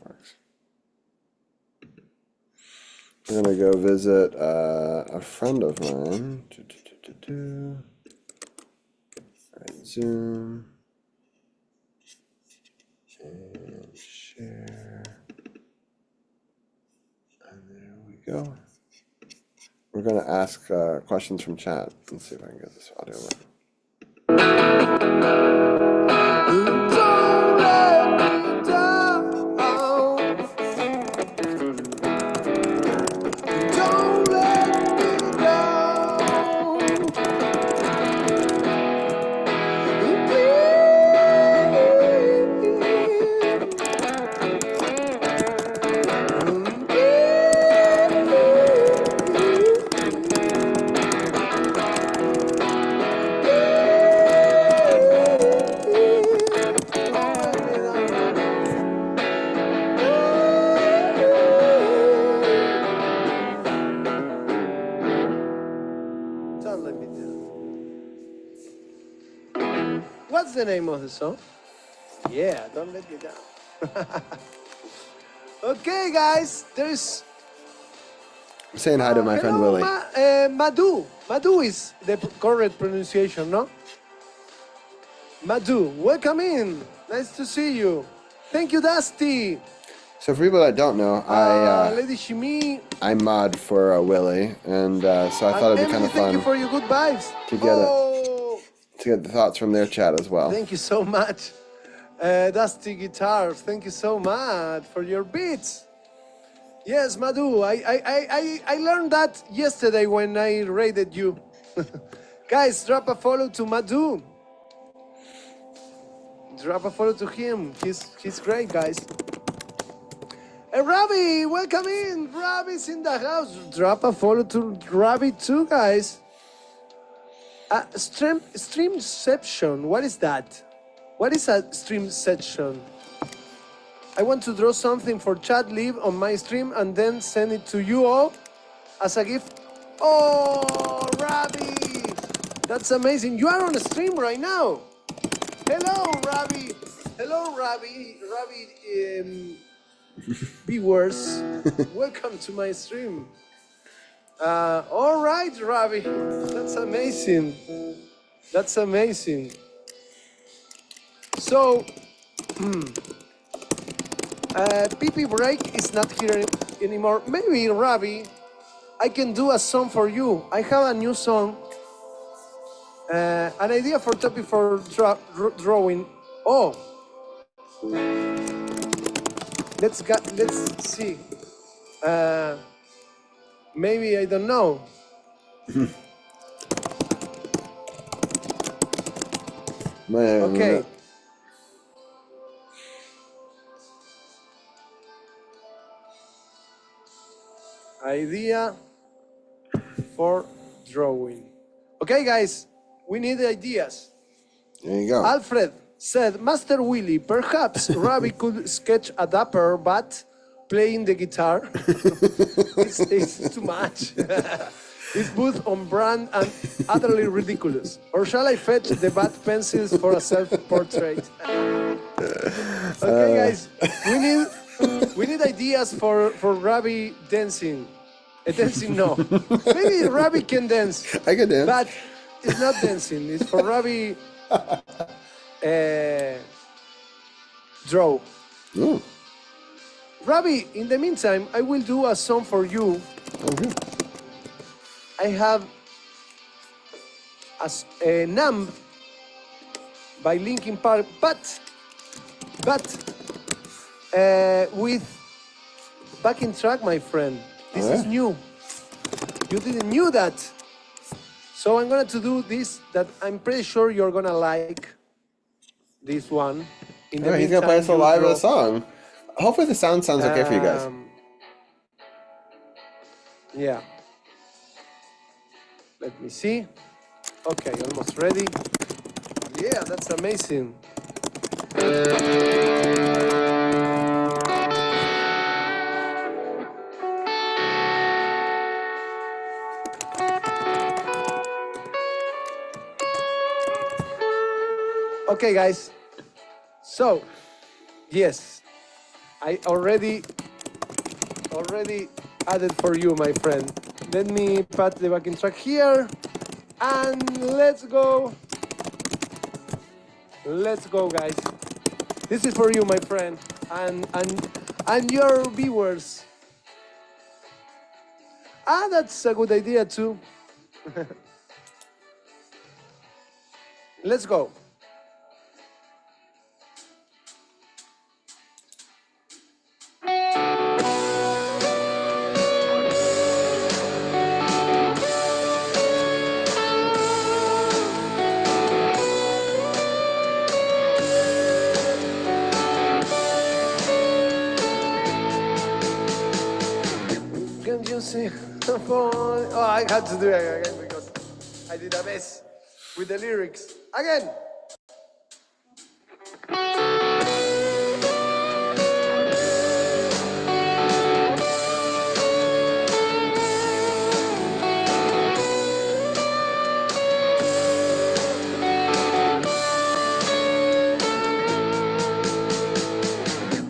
works. I'm gonna go visit a friend of mine. All right, Zoom and share, and there we go. We're gonna ask questions from chat and see if I can get this audio working. What's the name of the song? Yeah, don't let me down. Okay, guys, there's I'm saying hi to my friend Hello, Willie. Madhu. Madhu is the correct pronunciation, no? Madhu, welcome in. Nice to see you. Thank you, Dusty. So for people that don't know, Lady Shimi. I mod for Willie, and so I thought it'd be kind Emily, of thank fun you for your good vibes. to get the thoughts from their chat as well. Thank you so much. Dusty Guitars, thank you so much for your beats. Yes, Madhu, I learned that yesterday when I raided you. Guys, drop a follow to Madhu. Drop a follow to him. He's great, guys. Robbie, welcome in. Robbie's in the house. Drop a follow to Robbie too, guys. Streamception, what is that? What is a stream section? I want to draw something for chat live on my stream and then send it to you all as a gift. Oh, Robbie, that's amazing. You are on a stream right now. Hello, Robbie. Hello, Robbie. Robbie, viewers, welcome to my stream. All right, Robbie, that's amazing. That's amazing. So, PP Break is not here anymore. Maybe, Robbie, I can do a song for you. I have a new song. An idea for topic for drawing. Oh, let's see. Maybe I don't know. Okay. Idea for drawing. Okay, guys, we need ideas. There you go. Alfred said, Master Willie, perhaps Robbie could sketch a dapper but playing the guitar. it's too much. It's both on brand and utterly ridiculous. Or shall I fetch the bad pencils for a self-portrait? Okay, guys, we need ideas for Robbie dancing. Dancing, no. Maybe Robbie can dance. I can dance. But it's not dancing. It's for Robbie draw. Ooh. Robbie, in the meantime, I will do a song for you. Okay. I have a Numb by Linkin Park, but with backing track, my friend. This is new. You didn't knew that. So I'm going to do this that I'm pretty sure you're going to like. This one. In the He's going to play us a live song. Hopefully the sound sounds okay for you guys. Yeah. Let me see. Okay, almost ready. Yeah, that's amazing. Okay, guys. So, yes, I already added for you, my friend. Let me put the backing track here, and let's go. Let's go, guys. This is for you, my friend, and your viewers. That's a good idea too. Let's go. Can you see the phone? Oh, I had to do it again because I did a mess with the lyrics. Again.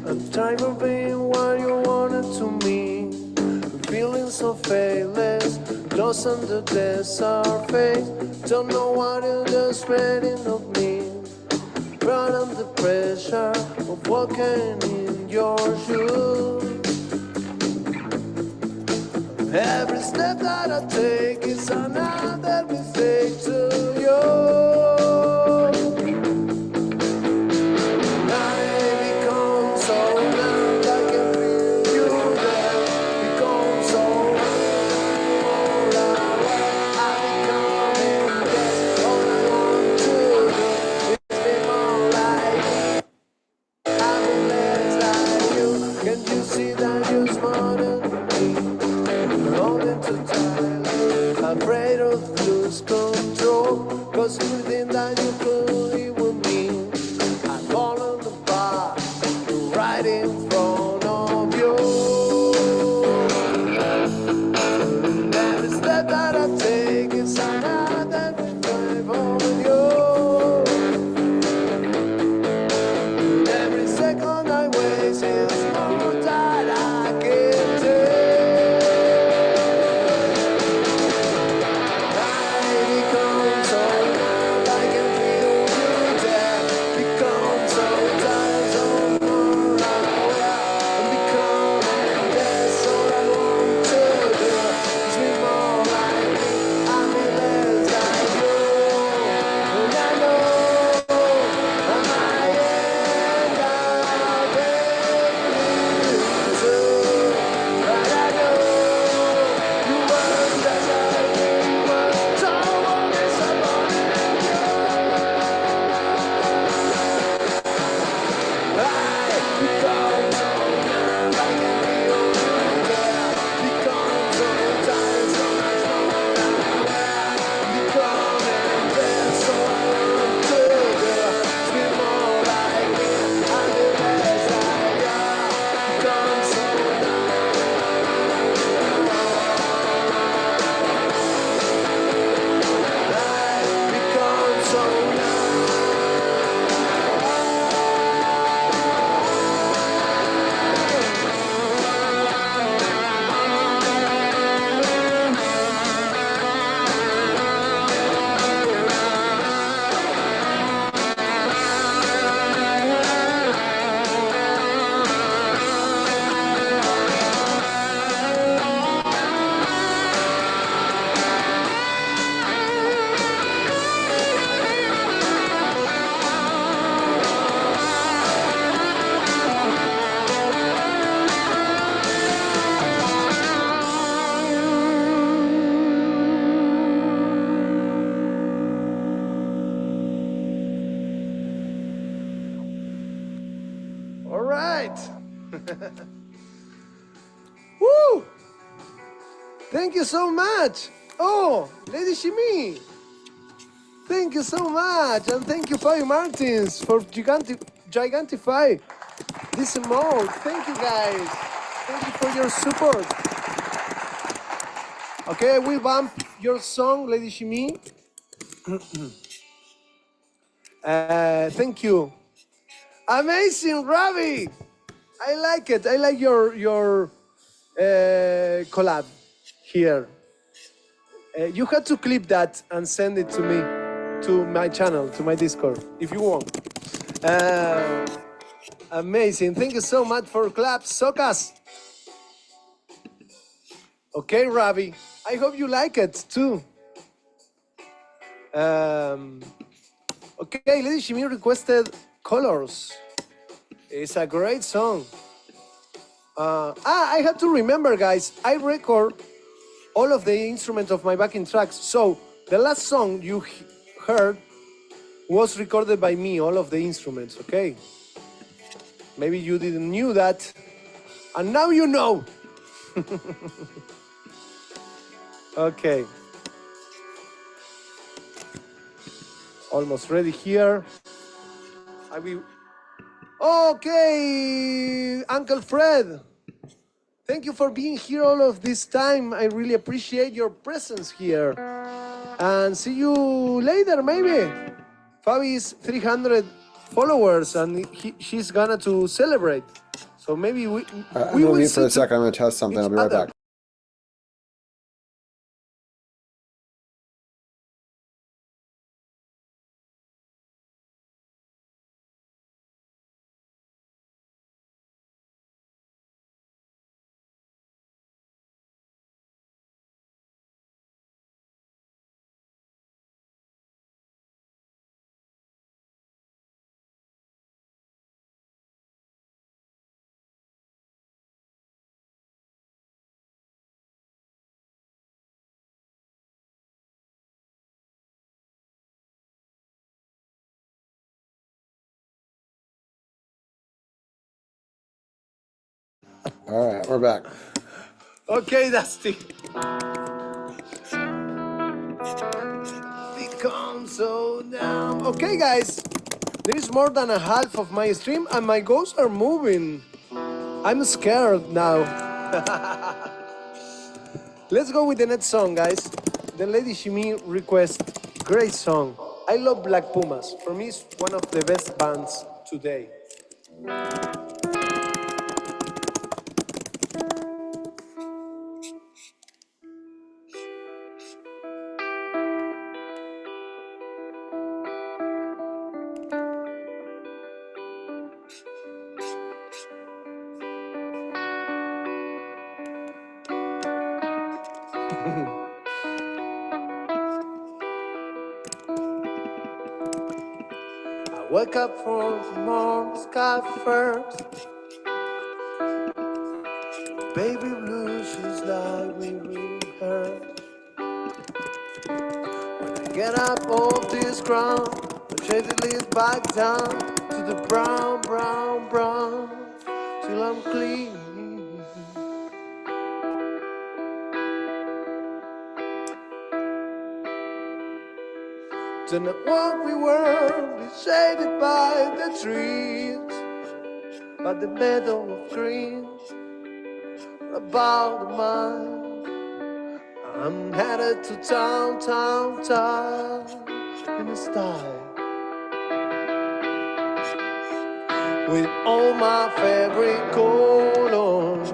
I'm tired of being what you wanted to me. Feeling so fake. lost under the surface. Don't know what you're just reading of me. Run under pressure of walking in your shoes. Every step that I take is another mistake to you. I become so numb, I can feel you there. Become so more aware. I become impressed. All I want to do is be more like you. I'm less like you. Can you see that you're smarter than me? Holding too tight, afraid of lose control. Cause everything that you could leave with me, I fall on the bar right in front of you. And every step that I take is another drive on you. And every second I waste is more that I can take. Woo! Thank you so much. Oh, Lady Shimi. Thank you so much. And thank you, Fabio Martins, for Gigantify this emote. Thank you, guys. Thank you for your support. Okay, I will bump your song, Lady Shimi. Thank you. Amazing, Robbie. I like it. I like your collab here. You had to clip that and send it to me, to my channel, to my Discord, if you want. Amazing. Thank you so much for claps, Socas. Okay, Robbie. I hope you like it too. Okay, Lady Shimi requested Colors. It's a great song. I have to remember, guys, I record all of the instruments of my backing tracks. So the last song you heard was recorded by me, all of the instruments, okay? Maybe you didn't knew that, and now you know. Okay. Almost ready here. I will. Okay, Uncle Fred. Thank you for being here all of this time. I really appreciate your presence here. And see you later, maybe. Fabi's 300 followers, and she's gonna to celebrate. So maybe we I'm gonna will mute for see a second. I'm gonna test something. I'll be right back. All right, we're back. Okay, Dusty. Become so down. Okay, guys. There is more than a half of my stream and my ghosts are moving. I'm scared now. Let's go with the next song, guys. The Lady Shimi request, great song. I love Black Pumas. For me, it's one of the best bands today. I wake up from the morning sky first. Baby blue, she's like we rehearsed. When I get up off this ground, I shake the leaves back down to the brown, brown, brown, till I'm clean. Then what we were is shaded by the trees, by the meadow of green, about the mine. I'm headed to town, town, town, in the style. With all my favorite colors,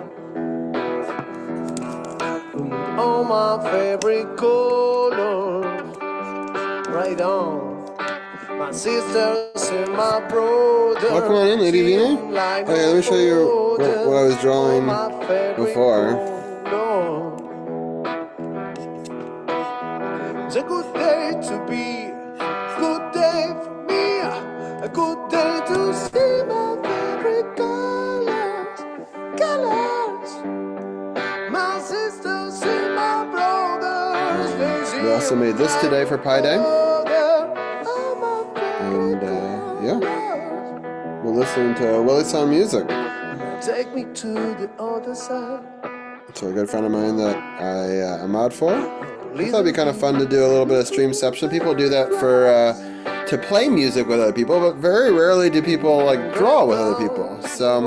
all my favorite colors, right on. My sisters and my brothers. Welcome on in, Lady Vina. Oh yeah, let me show you what I was drawing before. It's a good day to be, good day for me, a good day to see my favorite colors, colors. My sisters and my brothers, they see. We also made this today for Pi Day. And yeah, we're listening to Willie Sound music. Take me to the other side. So a good friend of mine that I am out for. I thought it'd be kind of fun to do a little bit of streamception. People do that for to play music with other people, but very rarely do people like draw with other people. So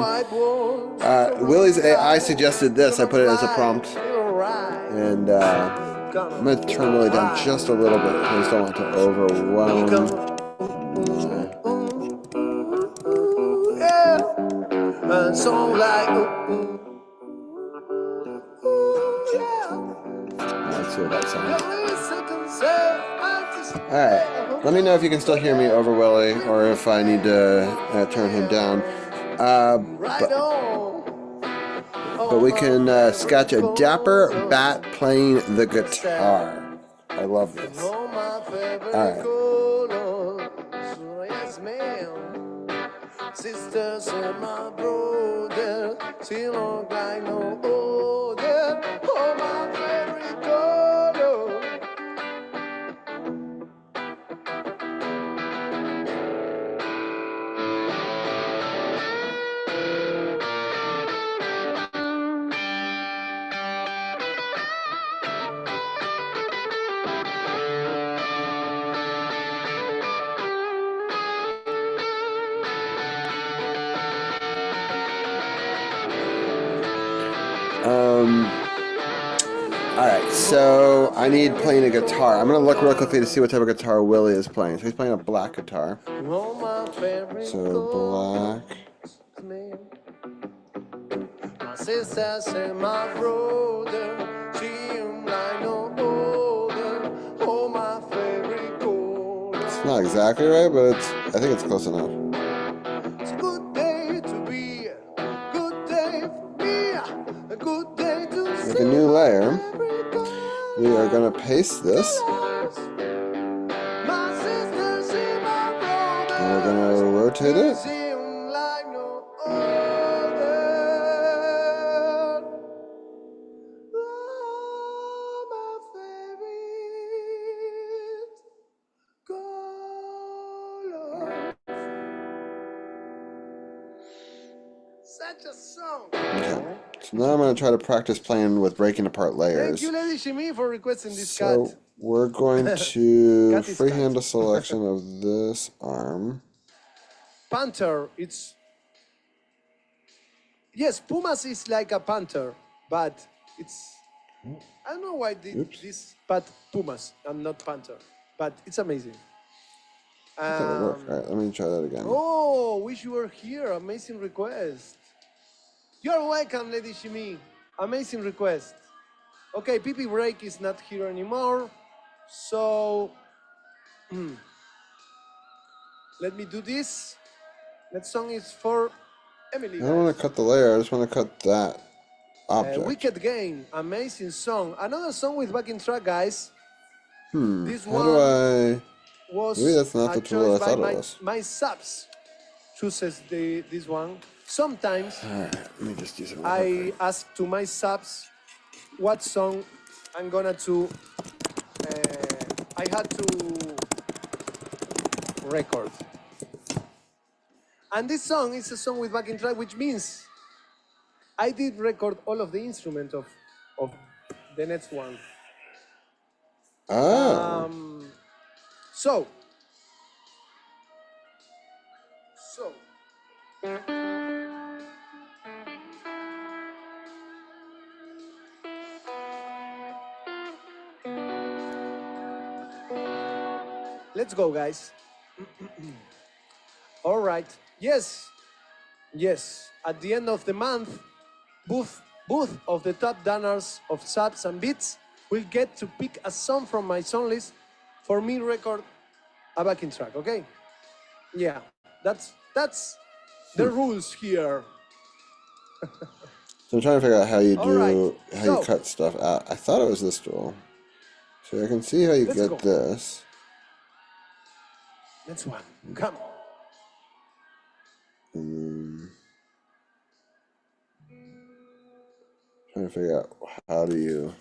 Willie's AI suggested this. I put it as a prompt, and I'm gonna turn Willie down just a little bit. I just don't want to overwhelm. And so like, Let's hear that sound. Alright, let me know if you can still hear me over Willie, or if I need to turn him down. But we can sketch a dapper bat playing the guitar. I love this. Alright. Sisters and my brother, she look like no other. Oh, my favorite color. Alright, so I need playing a guitar. I'm gonna look real quickly to see what type of guitar Willie is playing. So he's playing a black guitar. So black. My sisters and my brother, she like no other. Oh, my favorite color. It's not exactly right, but I think it's close enough. It's a good day to be, a good day for me, a good day to make a new layer. We are going to paste this. And we're going to rotate it. such a song. Okay. So now I'm going to try to practice playing with breaking apart layers. Thank you, Lady Shimi, for requesting this So cut. we're going to Cat is freehand cat. a selection of this arm. Panther, it's... Yes, Pumas is like a panther, but it's... I don't know why this, but Pumas and not panther, but it's amazing. I think it'll work. All right, let me try that again. Oh, wish you were here. Amazing request. You're welcome, Lady Shimi. Amazing request. Okay, PP Break is not here anymore. So, let me do this. That song is for Emily. I don't want to cut the layer. I just want to cut that object. Wicked Game. Amazing song. Another song with backing track, guys. This How one do I... was Maybe that's not the tool I thought it was. my subs chooses this one. Sometimes Alright, let me just use it real I quick. ask to my subs what song I'm gonna to I had to record. And this song is a song with backing track, which means I did record all of the instrument of the next one. Oh. So let's go, guys. All right. Yes. At the end of the month, both of the top donors of subs and bits will get to pick a song from my song list for me record a backing track. Okay? Yeah. That's the rules here. So I'm trying to figure out how you All you cut stuff out. I thought it was this tool. So I can see how you Let's get go. this. Next one. Come. Trying to figure out how do you...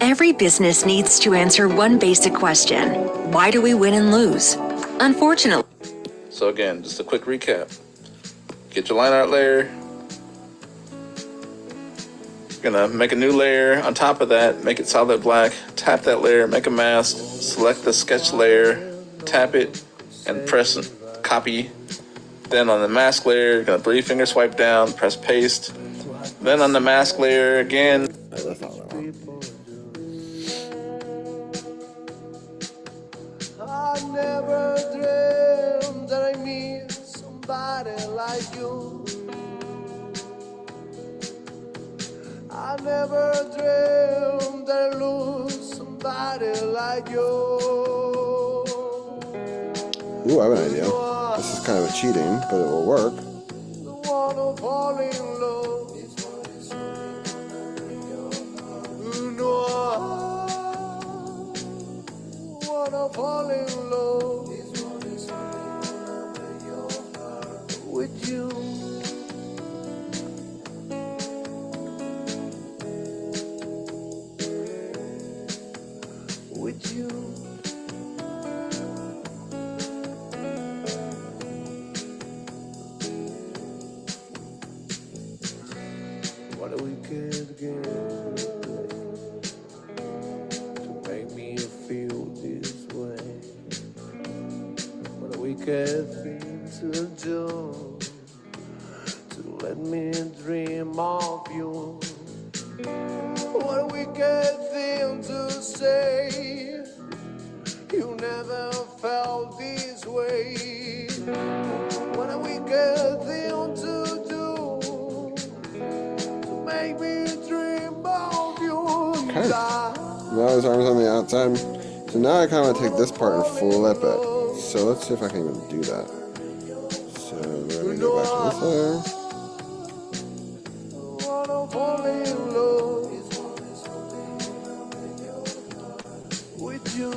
Every business needs to answer one basic question. Why do we win and lose? Unfortunately. So again, just a quick recap. Get your line art layer. You're gonna make a new layer. On top of that, make it solid black. Tap that layer, make a mask. Select the sketch layer, tap it, and press copy. Then on the mask layer, you're gonna 3-finger swipe down, press paste. Then on the mask layer again. That's not what I want. I never dreamed that I meet somebody like you. I never dreamed that I lose somebody like you. Ooh, I have an idea. This is kind of a cheating, but it will work. The one who fall in love. You know I wanna fall in love with you. With you. What a wicked game to make me feel this way. What a wicked thing to do to let me dream of you. What a wicked thing to say. You never felt this way. What a wicked thing to do to make me dream of you. Okay. Now his arm's on the outside. So now I kind of want to take this part and flip it. So let's see if I can even do that. So we're going to go back to this layer. Wanna fall in love with you.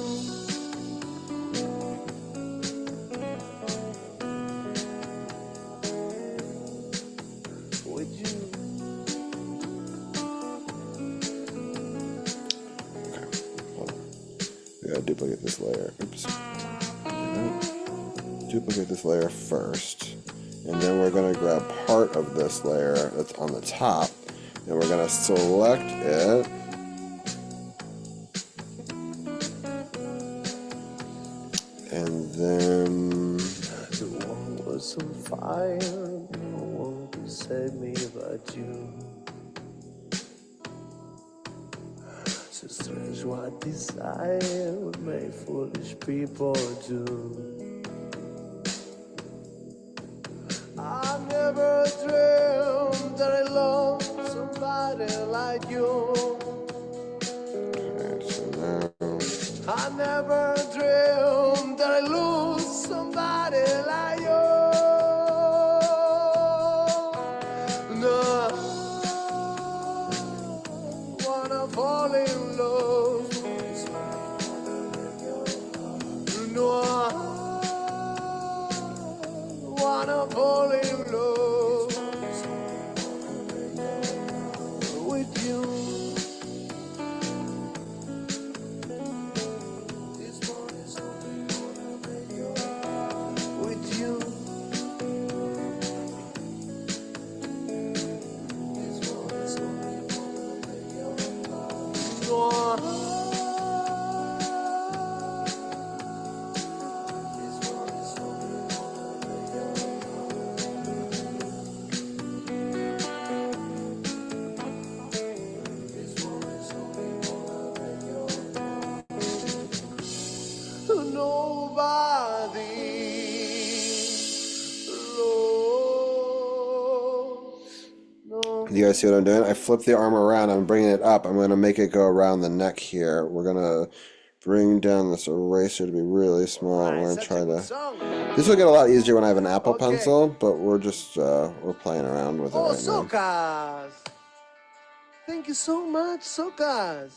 We gotta duplicate this layer. Oops. Duplicate this layer first. And then we're gonna grab part of this layer that's on the top. And we're gonna select it. And then The world was on fire, no one could save me but you. So strange what desire would make foolish people do. I never dreamed that I loved somebody like you. okay, so now I never dreamed that I lose somebody like you. No, wanna fall in love. No, wanna fall in love with you. With you. do you guys see what I'm doing? I flipped the arm around. I'm bringing it up. I'm going to make it go around the neck here. We're going to bring down this eraser to be really small. We're going to try to... This will get a lot easier when I have an Apple Pencil, but we're just we're playing around with it Oh, right now. Socas! Thank you so much, Socas.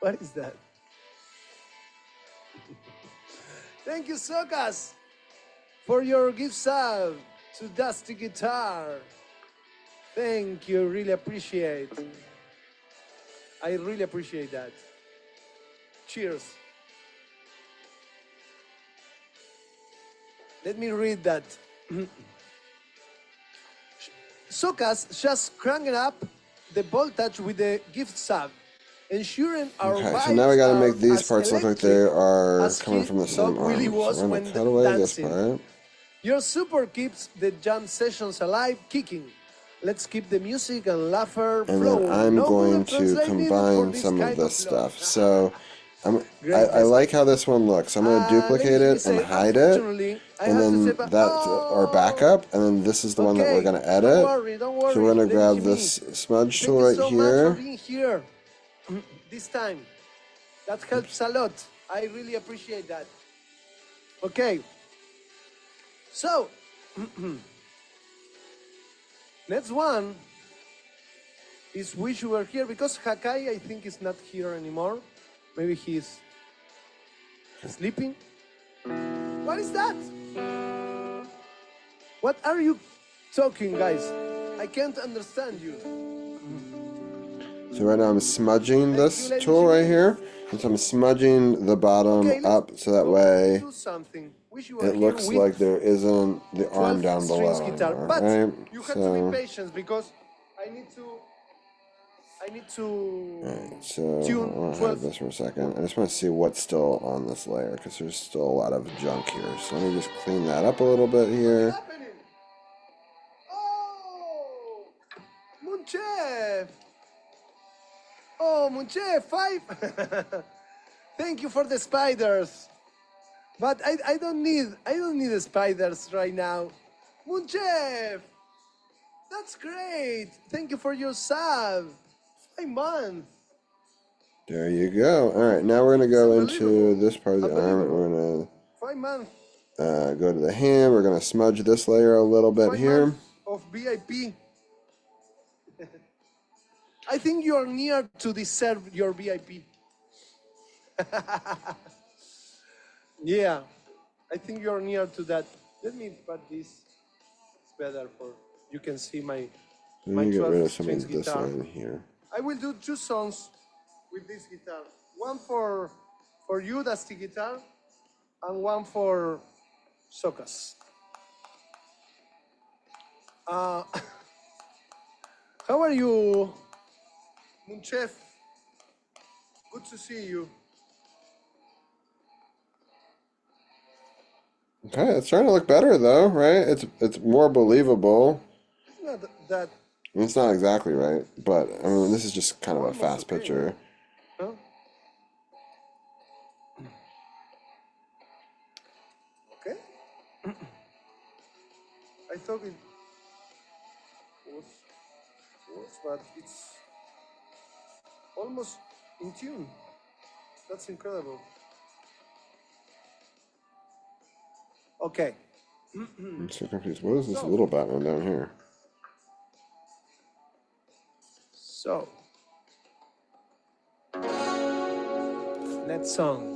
What is that? Thank you, Socas, for your gift sub to Dusty Guitar. Thank you, really appreciate. I really appreciate that. Cheers. Let me read that. Socas just cranked up the voltage with the gift sub, ensuring our Okay, so vibes now we got to are make these as parts look like they electric are as coming he from the so same arm. really was So we're when going to cut away this dancing. part. Your support keeps the jam sessions alive, kicking. Let's keep the music and laughter And flowing. then I'm No going Google to Translate needed for combine this some of kind this love. stuff. So Great, I yes. like how this one looks. I'm going to duplicate Let me it and say, hide it. unfortunately, I And have to say, then that's our backup. And then this is the one that we're okay, going to edit. don't worry. So we're going to Lady grab Jimmy. this smudge Thank tool you right so much for here. being here this time. That helps a lot. I really appreciate that. Okay. So, next one is Wish You Were Here, because Hakai, I think, is not here anymore. Maybe he's sleeping. What is that? What are you talking, guys? I can't understand you. So right now I'm smudging this Lady tool right Jimmy. here. And so I'm smudging the bottom Okay, let's up so that way do something. Wish you were it here looks with like there isn't the arm 12 down strings below guitar. anymore, But right? you have to be patient because I need to Alright, so I tune want to 12. hide this for a second. I just want to see what's still on this layer because there's still a lot of junk here. So let me just clean that up a little bit here. What's happening? Oh, Munchef! Oh, Munchef, 5. Thank you for the spiders. But I don't need the spiders right now. Munchef! That's great. Thank you for your sub. 5 months. There you go. Alright, now we're going to go into Unbelievable. this part of the arm and we're going 5 months. to go to the hand. We're going to smudge this layer a little bit 5 here. months of VIP. I think you are near to deserve your VIP. Yeah, I think you're near to that. Let me put this. It's better for you can see my Let me get rid 12 of some strings of this guitar. line here. I will do 2 songs with this guitar. One for you, Dusty Guitar, and one for Sokas. How are you, Munchef? Good to see you. Okay, it's starting to look better though, right? It's more believable. It's not that. I mean, it's not exactly right, but I mean, this is just kind of a Almost fast okay, picture. Huh? Okay. I thought it was, but it's almost in tune. That's incredible. Okay. I'm so confused. What is this little Batman down here? So, next song.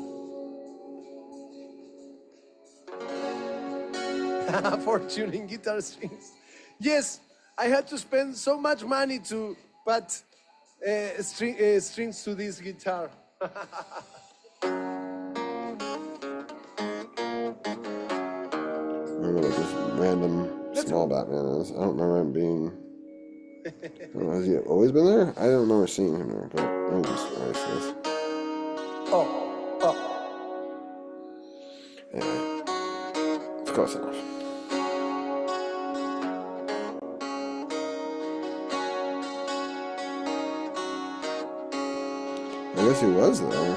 For tuning guitar strings. Yes, I had to spend so much money to put strings to this guitar. I don't know what this random small Batman is. I don't remember him being. I don't know, has he always been there? I don't remember seeing him there, but let me just erase this. Oh. Anyway, it's close enough. I guess he was there.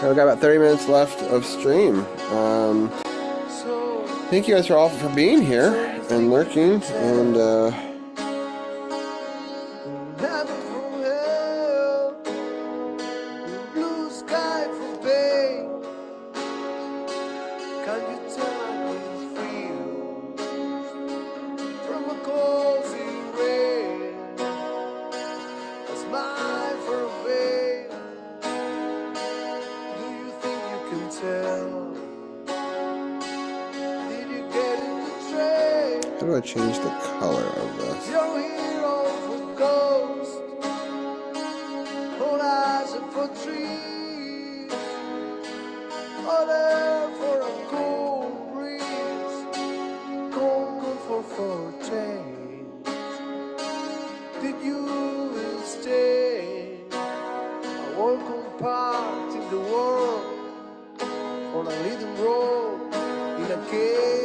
We got about 30 minutes left of stream. Thank you guys all for being here and lurking and Heaven from hell, blue sky from pain. Can you tell me feel from a cozy rain? A smile for a veil. Do you think you can tell? Did you get in the train? how do I change the color of this? Your hero for ghosts, whole eyes are for trees, other for a cool breeze, cold for change. Did you stay? A welcome part in the world for a leading role in a cage.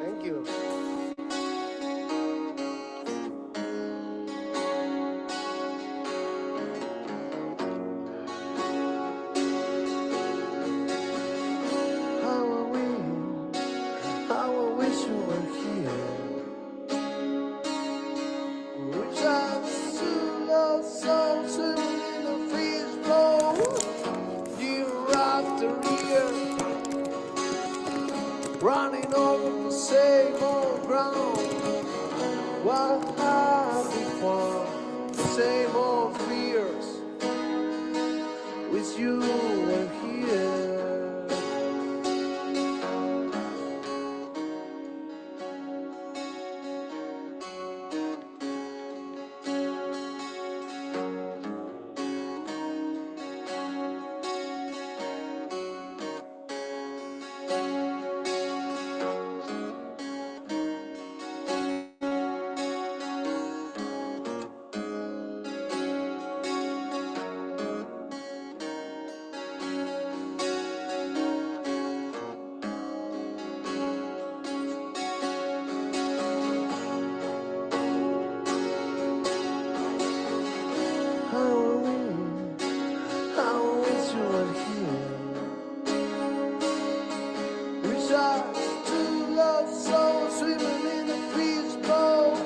Thank you. How I wish you were here. Wish I still love some swimming in a fish bowl, year after year, running over the same old ground. What have we found? The same old fears. Wish you were here. try to love so swimming in a fishbowl,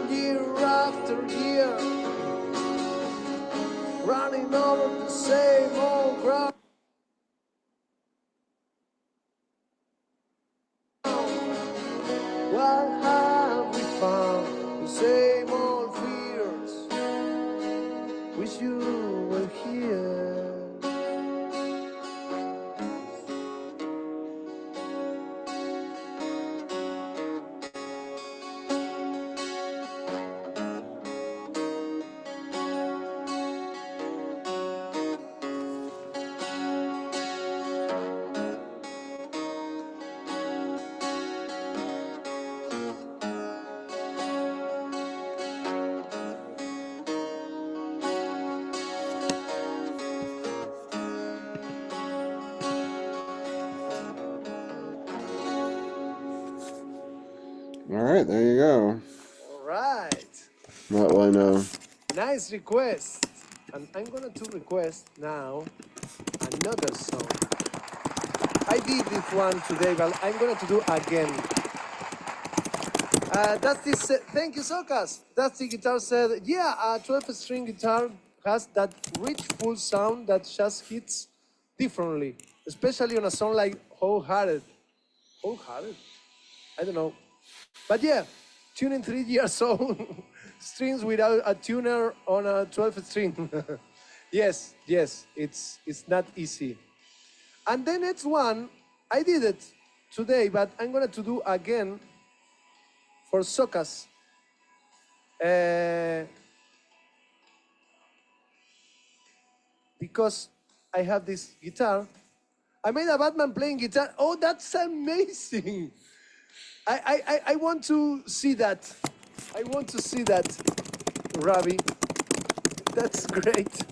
year after year, running over the same old ground. What have we found? The same old fears. Wish you were here. All right, there you go. All right. That one, Nice request. And I'm going to request now another song. I did this one today, but I'm going to do again. That's this. Thank you, Sokas. That's the guitar said. Yeah, a 12-string guitar has that rich, full sound that just hits differently, especially on a song like Wholehearted. Wholehearted? I don't know. But yeah, tuning 3 years old strings without a tuner on a 12 string. yes, it's not easy. And the next one, I did it today, but I'm going to do again for Sokas. Because I have this guitar. I made a Batman playing guitar. Oh, that's amazing. I want to see that. I want to see that, Robbie. That's great.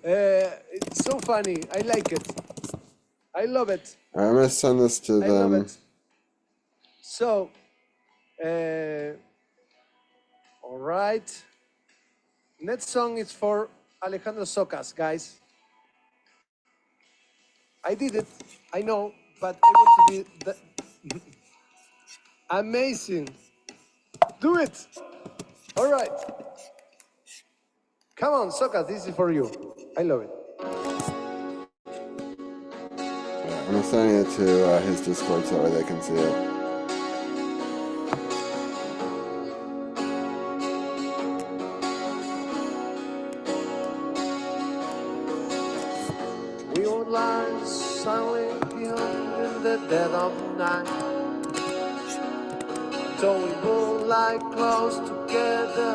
It's so funny. I like it. I love it. I'm gonna send this to I love them. it. So, all right. Next song is for Alejandro Sokas, guys. I did it. I know, but I want to be the amazing. Do it. All right. Come on, Sokas, this is for you. I love it. I'm gonna send it to his Discord so they can see it. We would lie silently in the dead of night. So we would lie close together.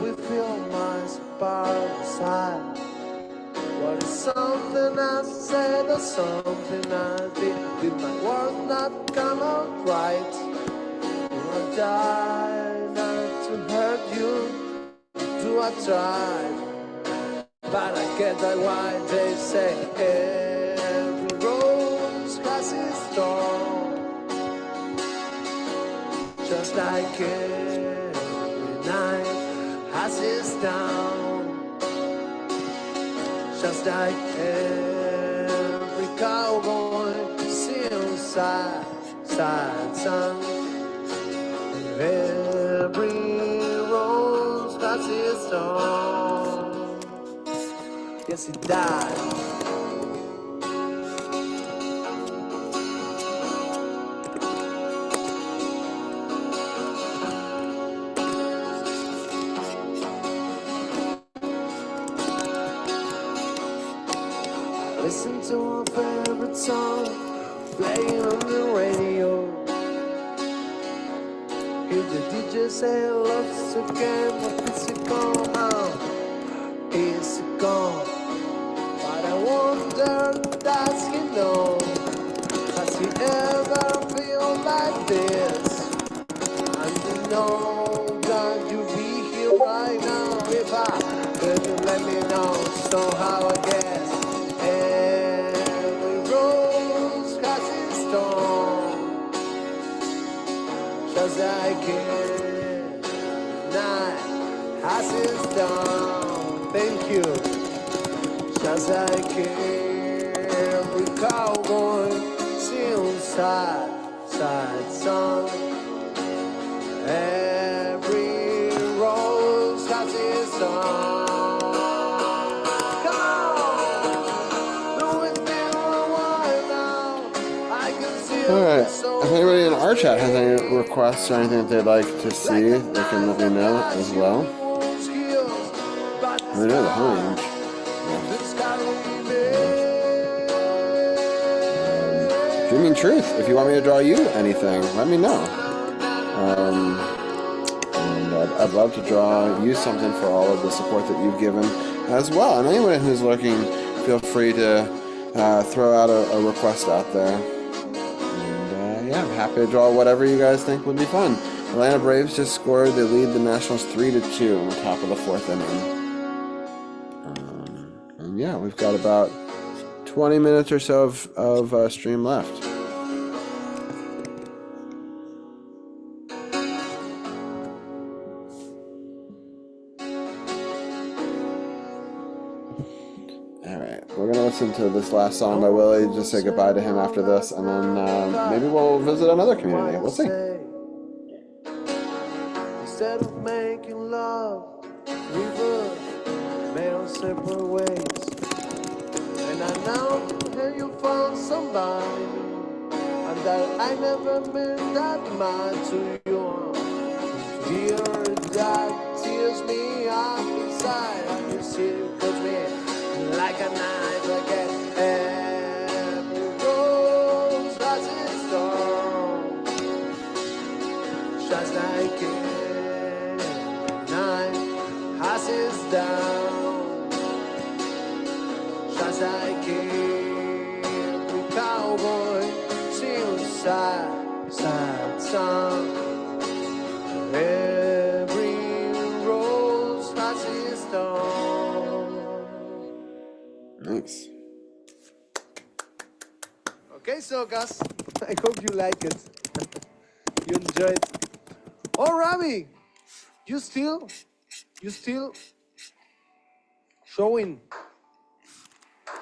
We feel minds by the side. What is something I said or something I did? Did my words not come out right? I died not to hurt you. Do I try? But I get that why they say every rose has its thorn. Just like every night has its down. Just like every cowboy sings sad, sad song. Every rose has its thorn. Yes, it does. Listen to our favorite song playing on the radio. Hear the DJ say love's a game of physical harm. Is it gone? But I wonder, does he know? Has he ever feel like this? And you know that you be here right now. If I could you let me know somehow I guess every rose has its thorn. Just like it, night has its dawn. Thank you. Just like every cowboy sings sad, sad song. Every rose has its song. Come on, though it's been a while now, I can see All right. the soul. If anybody in our chat has any requests or anything that they'd like to see, they can let me know as well. Let me know the home. Dreaming Truth, if you want me to draw you anything, let me know. And I'd love to draw you something for all of the support that you've given as well. And anyone who's looking, feel free to throw out a request out there. And yeah, I'm happy to draw whatever you guys think would be fun. Atlanta Braves just scored. They lead the Nationals 3-2 on the top of the 4th inning. And yeah, we've got about 20 minutes or so of stream left. We're gonna listen to this last song by Willie, just say goodbye to him after this, and then maybe we'll visit another community. We'll see. Instead of making love, we would made our separate ways. And I know that you found somebody, and that I never meant that much to you. Dear, that tears me up inside, and you see it cuts me like a knife again. Every rose has its thorn, just like a knife has its down, just like every cowboy sings sad, sad song. Every rose has its thorn. Nice. Okay, so guys, I hope you like it. You enjoyed. Oh, Robbie, you still showing.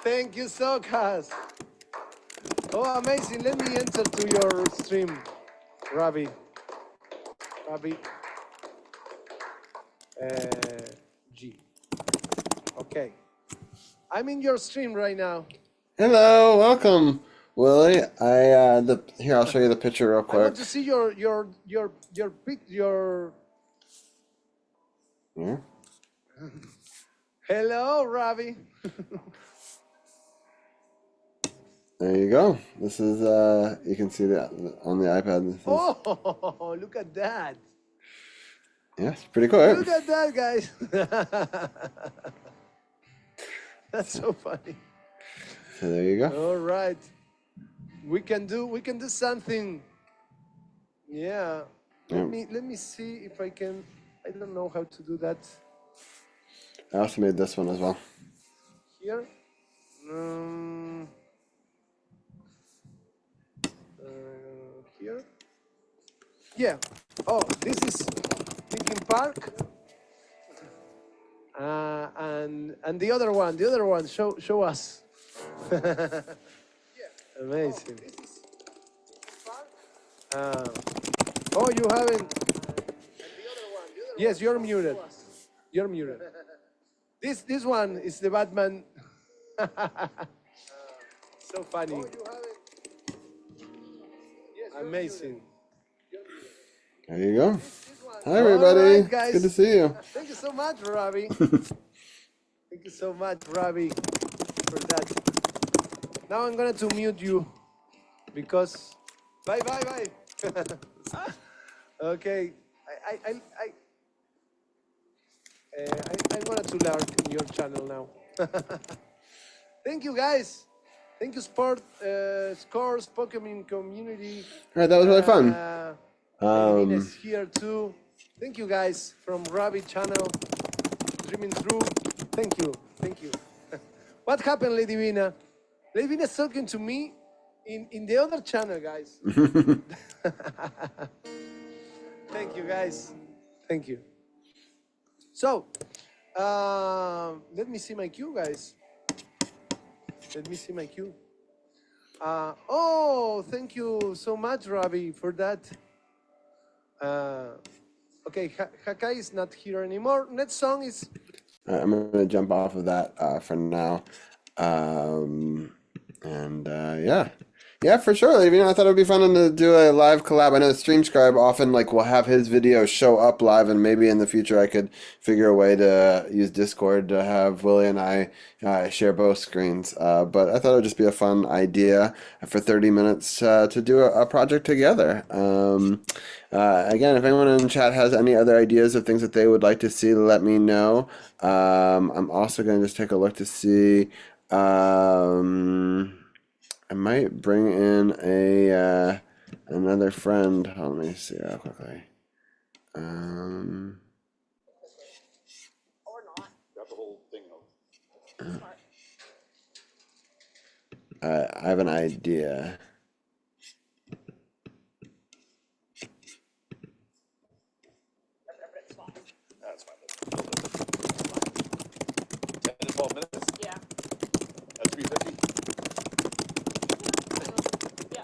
Thank you, so guys. Oh, amazing. Let me enter to your stream, Robbie. G. Okay. I'm in your stream right now. Hello, welcome, Willie. Here, I'll show you the picture real I quick. want to see your Yeah. Hello, Robbie. There you go. This is you can see that on the iPad. This is, Oh, look at that. yeah, it's pretty cool. Right? Look at that, guys. That's so funny. So there you go. All right. We can do something. Yeah. Let me see if I can. I don't know how to do that. I also made this one as well. Here. Here. Yeah. Oh, this is Linkin Park. And the other one. Show us. Amazing. Oh, you haven't. Yes, you're muted. You're muted. This one is the Batman. So funny. Amazing. There you go. Hi, everybody. All right, guys. Good to see you. Thank you so much, Robbie. Thank you so much, Robbie, for that. Now I'm going to mute you because bye. Okay. I wanted to learn in your channel now. Thank you, guys. Thank you, Scores, Pokemon community. All right, that was really fun. Is here too. Thank you, guys, from Robbie channel, Dreaming Through. Thank you. What happened, Lady Vina? Lady Vina is talking to me in the other channel, guys. Thank you, guys. Thank you. So, let me see my cue, guys. Let me see my cue. Oh, thank you so much, Robbie, for that. Okay, Hakai is not here anymore. Next song is. I'm going to jump off of that for now. Yeah. Yeah, for sure. You know, I thought it would be fun to do a live collab. I know StreamScribe often will have his video show up live, and maybe in the future I could figure a way to use Discord to have Willie and I share both screens. But I thought it would just be a fun idea for 30 minutes to do a project together. Again, if anyone in the chat has any other ideas of things that they would like to see, let me know. I'm also going to just take a look to see. I might bring in another friend. Let me see real quickly. Or not. Got the whole thing out. I have an idea. That's fine. 10 to 12 minutes? Yeah. At 350? Yeah.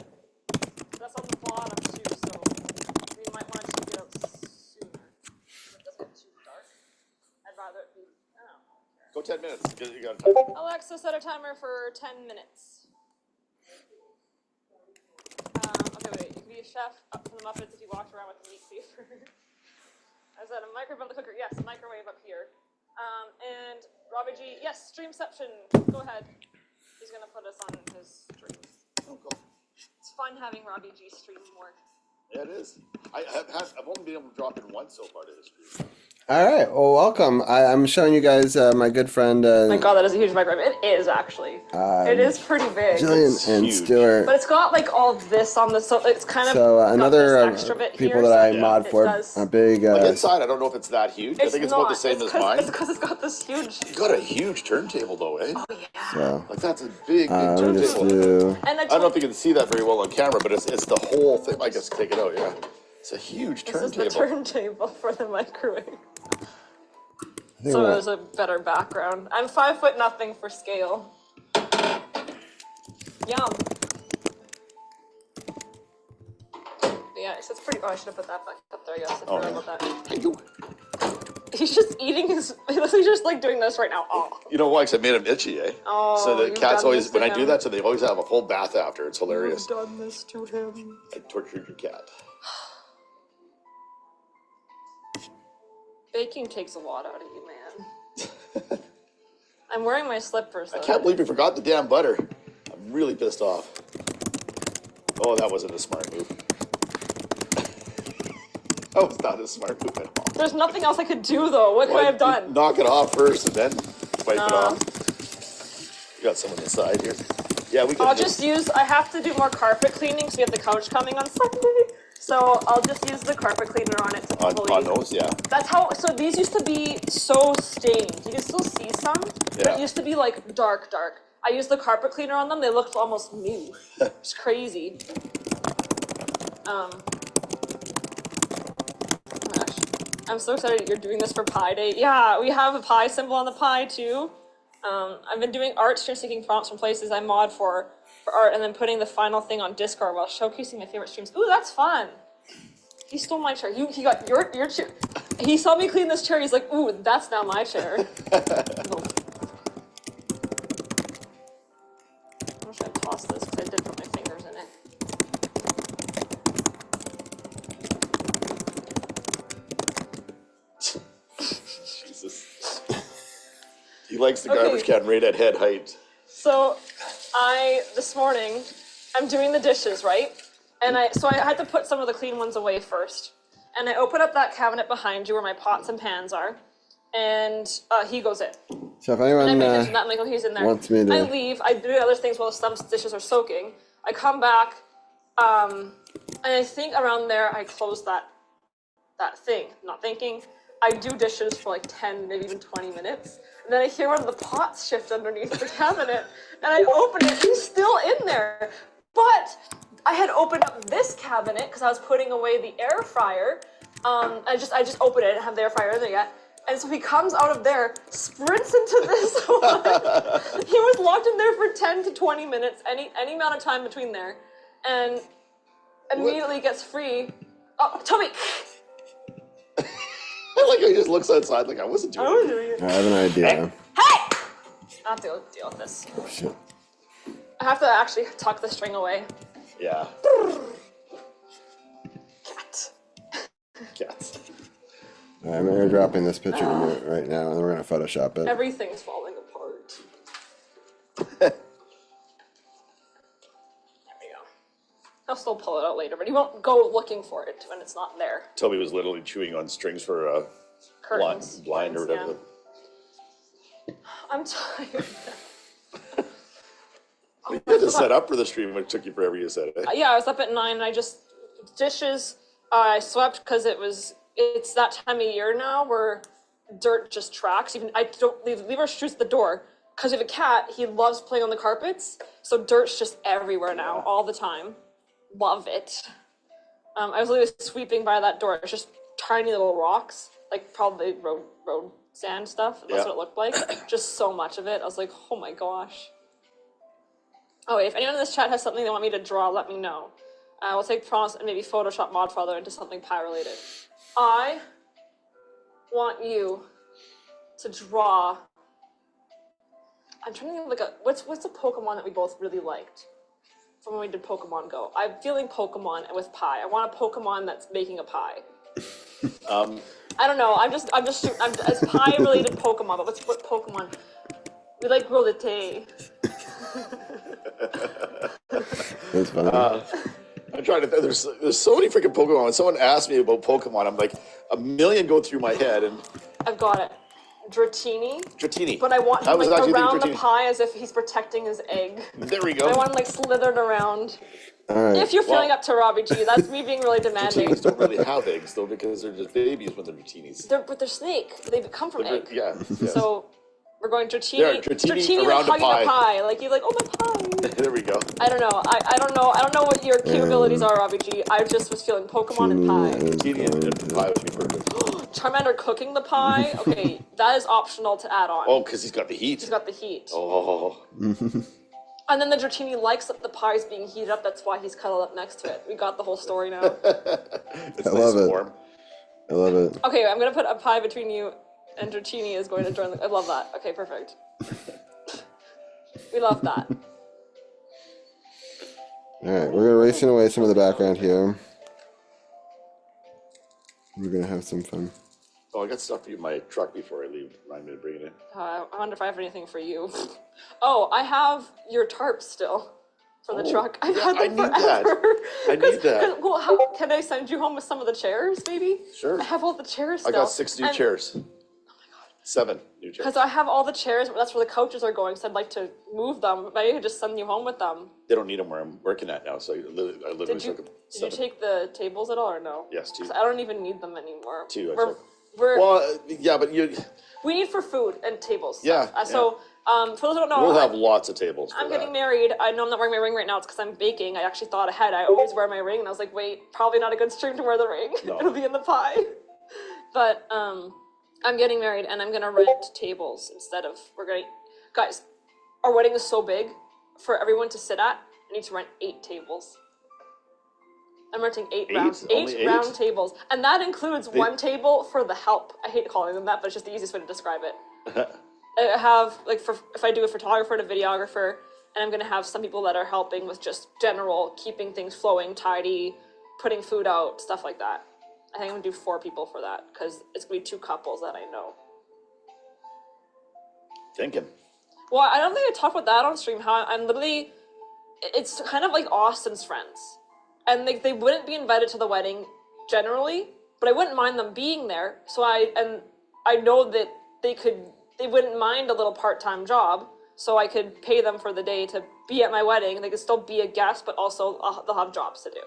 That's on the bottom too, so we might want to get out sooner. It doesn't get too dark. I'd rather it be, I don't know. Go 10 minutes. You got time. Alexa, set a timer for 10 minutes. Okay, wait. You can be a chef up from the Muppets if you walked around with a meat cleaver. I said a microwave on the cooker. Yes, a microwave up here. And Robbie G, yes, Streamception. Go ahead. He's gonna put us on his streams. Oh, cool. It's fun having Robbie G stream more. Yeah, it is. I've only been able to drop in once so far to this stream. All right. Well, welcome. I'm showing you guys my good friend. My God, that is a huge microwave. It is actually. It is pretty big. Jillian and huge. Stuart. But it's got like all this on the, so it's kind of So got another this extra bit people here, that I so mod it for does- a big. Like inside, I don't know if it's that huge. I It's think it's not. about the same as mine. It's because it's got this huge. You got a huge turntable though, eh? Oh yeah. So Like that's a big, big let me just turntable. do. And I don't know if you can see that very well on camera, but it's the whole thing. I guess take it out, yeah. It's a huge This is the turntable. turntable for the microwave. I think So I'm it gonna- was a better background. I'm 5'0" for scale. Yum. Yeah, so it's pretty. Oh, I should have put that back up there. Yes, I forgot yeah. about that. Hey, you. He's just eating his. He's just like doing this right now. Oh. You know why? 'Cause I made him itchy, eh? Oh, so the you've cats done always, this to when I do him. that, so they always have a full bath after. It's hilarious. You've done this to him. I tortured your cat. Baking takes a lot out of you, man. I'm wearing my slippers. I Though. can't believe you forgot the damn butter. I'm really pissed off. Oh, that wasn't a smart move. That was not a smart move at all. There's nothing else I could do though. What could I have done? Knock it off first and then wipe it No. off. You got someone inside here. Yeah, we can. I'll just use. I have to do more carpet cleaning because we have the couch coming on Sunday. So I'll just use the carpet cleaner on it to fully. on those, yeah. That's how. So these used to be so stained. You can still see some, but Yeah. it used to be like dark, dark. I used the carpet cleaner on them. They looked almost new. It's crazy. Gosh. I'm so excited you're doing this for Pi Day. Yeah, we have a Pi symbol on the Pi too. I've been doing art streams, taking prompts from places I mod for art, and then putting the final thing on Discord while showcasing my favorite streams. Ooh, that's fun. He stole my chair. He got your chair. He saw me clean this chair. He's like, ooh, that's now my chair. Little- I wish I'd toss this because I did put my fingers in it. Jesus. He likes the garbage can right at head height. So this morning, I'm doing the dishes, right? And I had to put some of the clean ones away first. And I open up that cabinet behind you where my pots and pans are, and he goes in. So if And I anyone pay attention to that, and I go, he's in there. wants me to- I leave, I do other things while some dishes are soaking. I come back, and I think around there I close that thing, not thinking. I do dishes for like 10, maybe even 20 minutes. And then I hear one of the pots shift underneath the cabinet. And I open it, he's still in there. But I had opened up this cabinet because I was putting away the air fryer. I just opened it, I didn't have the air fryer in there yet. And so he comes out of there, sprints into this one. He was locked in there for 10 to 20 minutes, any amount of time between there, and immediately gets free. Oh, Toby! I like how he just looks outside like I wasn't doing it. I have an idea. Hey! I have to deal with this. Oh, shit. I have to actually tuck the string away. Yeah. Cat. Cats. All right, I'm airdropping this picture to you right now, and we're gonna Photoshop it. Everything's falling apart. There we go. I'll still pull it out later, but he won't go looking for it when it's not there. Toby was literally chewing on strings for a Curtains. blind or whatever. Yeah. I'm tired. You had to set up for the stream, it took you forever to set it. Yeah, I was up at 9 and I just dishes. I swept because it's that time of year now where dirt just tracks. Even I don't leave our shoes at the door because we have a cat. He loves playing on the carpets, so dirt's just everywhere now, all the time. Love it. I was literally sweeping by that door. It's just tiny little rocks, like probably road sand stuff. That's what it looked like. Just so much of it. I was like, oh my gosh. Oh wait, if anyone in this chat has something they want me to draw, let me know. I will take prompts and maybe Photoshop Modfather into something pie related. I want you to draw. I'm trying to think of like what's a Pokemon that we both really liked from when we did Pokemon Go. I'm feeling Pokemon with pie. I want a Pokemon that's making a pie. I don't know. I'm it's pie related Pokemon, but what Pokemon? We like Grolite. That's funny. I'm trying to. There's so many freaking Pokemon. When someone asks me about Pokemon, I'm like, a million go through my head, and I've got it. Dratini. But I want him like around the pie as if he's protecting his egg. There we go. I want him like slithered around. All right. If you're feeling up to Robbie G, that's me being really demanding. Dratinis don't really have eggs though, because they're just babies when they're Dratinis. But they're snake. They come from egg. Yeah. So we're going Dratini. There, Dratini like around a hugging pie. a pie. Like he's like, oh my pie. There we go. I don't know. I don't know. I don't know what your capabilities are, Robbie G. I just was feeling Pokemon and pie. Dratini and pie would be perfect. Charmander cooking the pie. Okay, that is optional to add on. Oh, because he's got the heat. He's got the heat. Oh. And then the Dratini likes that the pie is being heated up. That's why he's cuddled up next to it. We got the whole story now. It's I nice love and it. warm. I love it. Okay, I'm gonna put a pie between you, and Dratini is going to join. I love that. Okay, perfect. We love that. All right, we're erasing away some of the background here. We're gonna have some fun. Oh, I got stuff for you in my truck before I leave. Remind me to bring it in. I wonder if I have anything for you. Oh, I have your tarp still for the truck. I've had them forever. I need that. Well, how can I send you home with some of the chairs, maybe? Sure. I have all the chairs still. I got 6 new chairs. Oh my god. 7 new chairs. Because I have all the chairs, but that's where the couches are going, so I'd like to move them. Maybe I could just send you home with them. They don't need them where I'm working at now, so I literally Did took you 7. take the tables at all, or no? Yes, 2. 'Cause I don't even need them anymore. 2, I We're, took. we're, Well, yeah, but you. we need for food and tables. Yeah, Stuff. So, for those who don't know, We'll have lots of tables. I'm for getting that. married. I know I'm not wearing my ring right now. It's because I'm baking. I actually thought ahead. I always wear my ring, and I was like, wait, probably not a good stream to wear the ring. No. It'll be in the pie. But I'm getting married, and I'm gonna rent tables instead of guys, our wedding is so big for everyone to sit at. I need to rent 8 tables. I'm renting 8 Only round tables, and that includes one table for the help. I hate calling them that, but it's just the easiest way to describe it. I have if I do a photographer and a videographer, and I'm gonna have some people that are helping with just general keeping things flowing, tidy, putting food out, stuff like that. I think I'm gonna do 4 people for that because it's gonna be 2 couples that I know. Thinking. Well, I don't think I talked about that on stream. How I'm literally, it's kind of like Austin's friends, and they wouldn't be invited to the wedding generally, but I wouldn't mind them being there. So I know that they wouldn't mind a little part-time job, so I could pay them for the day to be at my wedding. They could still be a guest, but also they'll have jobs to do.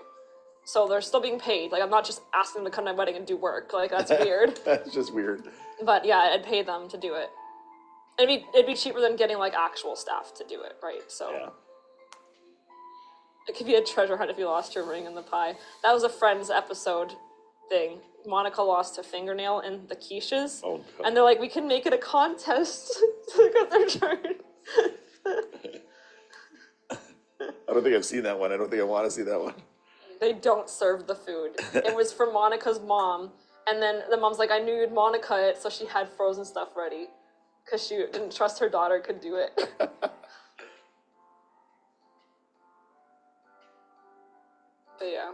So they're still being paid. Like, I'm not just asking them to come to my wedding and do work. Like, that's weird. That's just weird. But yeah, I'd pay them to do it. It'd be cheaper than getting like actual staff to do it, right? So Yeah. it could be a treasure hunt if you lost your ring in the pie. That was a Friends episode thing, Monica lost a fingernail in the quiches. Oh, God. And they're like, we can make it a contest because they're trying. I don't think I've seen that one. I don't think I want to see that one. They don't serve the food. It was for Monica's mom. And then the mom's like, I knew you'd Monica it, so she had frozen stuff ready. Because she didn't trust her daughter could do it. But yeah.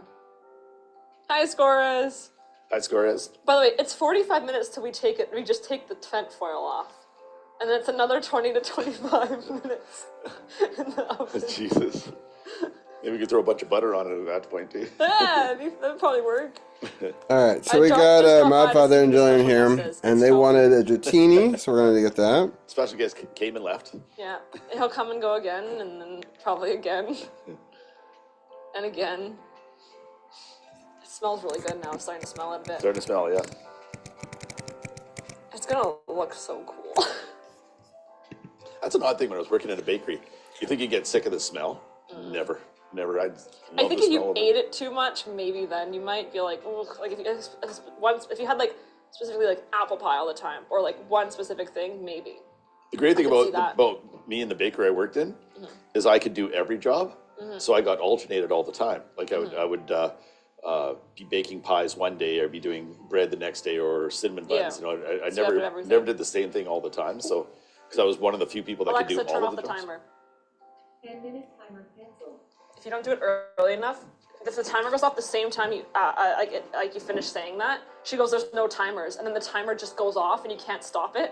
Hi, Scoras. High score is. By the way, it's 45 minutes till we just take the tent foil off. And then it's another 20 to 25 minutes in the oven. Jesus. Maybe we could throw a bunch of butter on it at that point, too. Yeah, that'd probably work. All right, so I we just got dropped by to Modfather see and what Jillian this here, is. and It's they so- wanted a Dratini, so we're gonna get that. Special guest came and left. Yeah, he'll come and go again, and then probably again. And again. It smells really good now. I'm starting to smell it a bit. Starting to smell, yeah. It's gonna look so cool. That's an odd thing when I was working in a bakery. You think you get sick of the smell? Never. I love I think the if you smell of ate it too much, maybe then you might be like, ugh. Like if you had like specifically like apple pie all the time, or like one specific thing, maybe. The great thing I can see that. about me and the bakery I worked in is I could do every job, so I got alternated all the time. Like I would be baking pies one day, or be doing bread the next day, or cinnamon buns. Yeah. You know, I So you have to do everything. never did the same thing all the time. So because I was one of the few people that Alexa, could do turn all off of the the jobs. timer. 10-minute timer canceled. If you don't do it early enough, if the timer goes off the same time you you finish saying that, she goes, "There's no timers," and then the timer just goes off and you can't stop it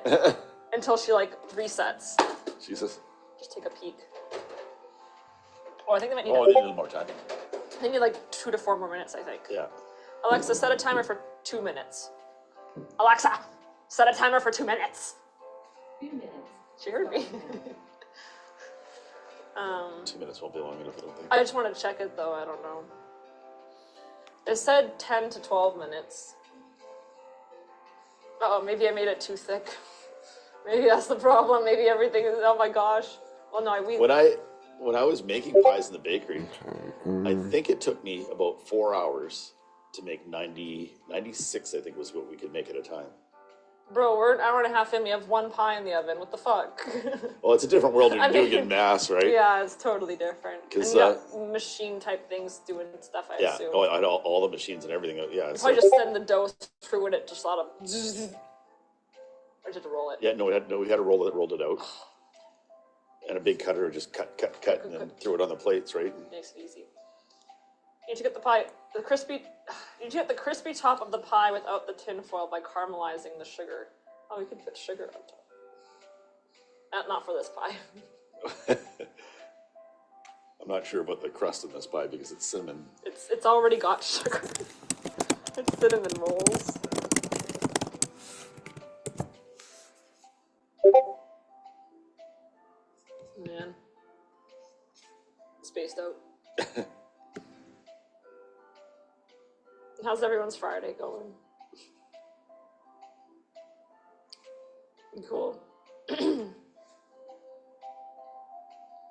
until she like resets. Jesus. Just take a peek. Oh, I think they might need. Oh, they need a little more time. They need like 2 to 4 more minutes, I think. Yeah. Alexa, set a timer for 2 minutes. Alexa, set a timer for 2 minutes. 2 minutes. She heard me. 2 minutes won't be long enough, I don't think. I just wanted to check it though, I don't know. It said 10 to 12 minutes. Uh-oh, maybe I made it too thick. Maybe that's the problem. Maybe everything is, oh my gosh. Well, no, When I was making pies in the bakery, I think it took me about 4 hours to make 96, I think was what we could make at a time. Bro, we're an hour and a half in, we have one pie in the oven. What the fuck? Well, it's a different world when I you're doing it mean, in mass, right? Yeah, it's totally different. And 'Cause, you got machine type things doing stuff, I Yeah. assume. Oh, I had all the machines and everything. Yeah. If I just send the dough through and it just sort of... Or just to roll it. Yeah, no, we had to roll it out. And a big cutter, just cut, and then throw it on the plates, right? Makes it easy. You need to get the pie, you need to get the crispy top of the pie without the tin foil by caramelizing the sugar. Oh, we could put sugar on top. Not for this pie. I'm not sure about the crust in this pie because it's cinnamon. It's already got sugar. It's cinnamon rolls. Man. Spaced out. How's everyone's Friday going? Cool.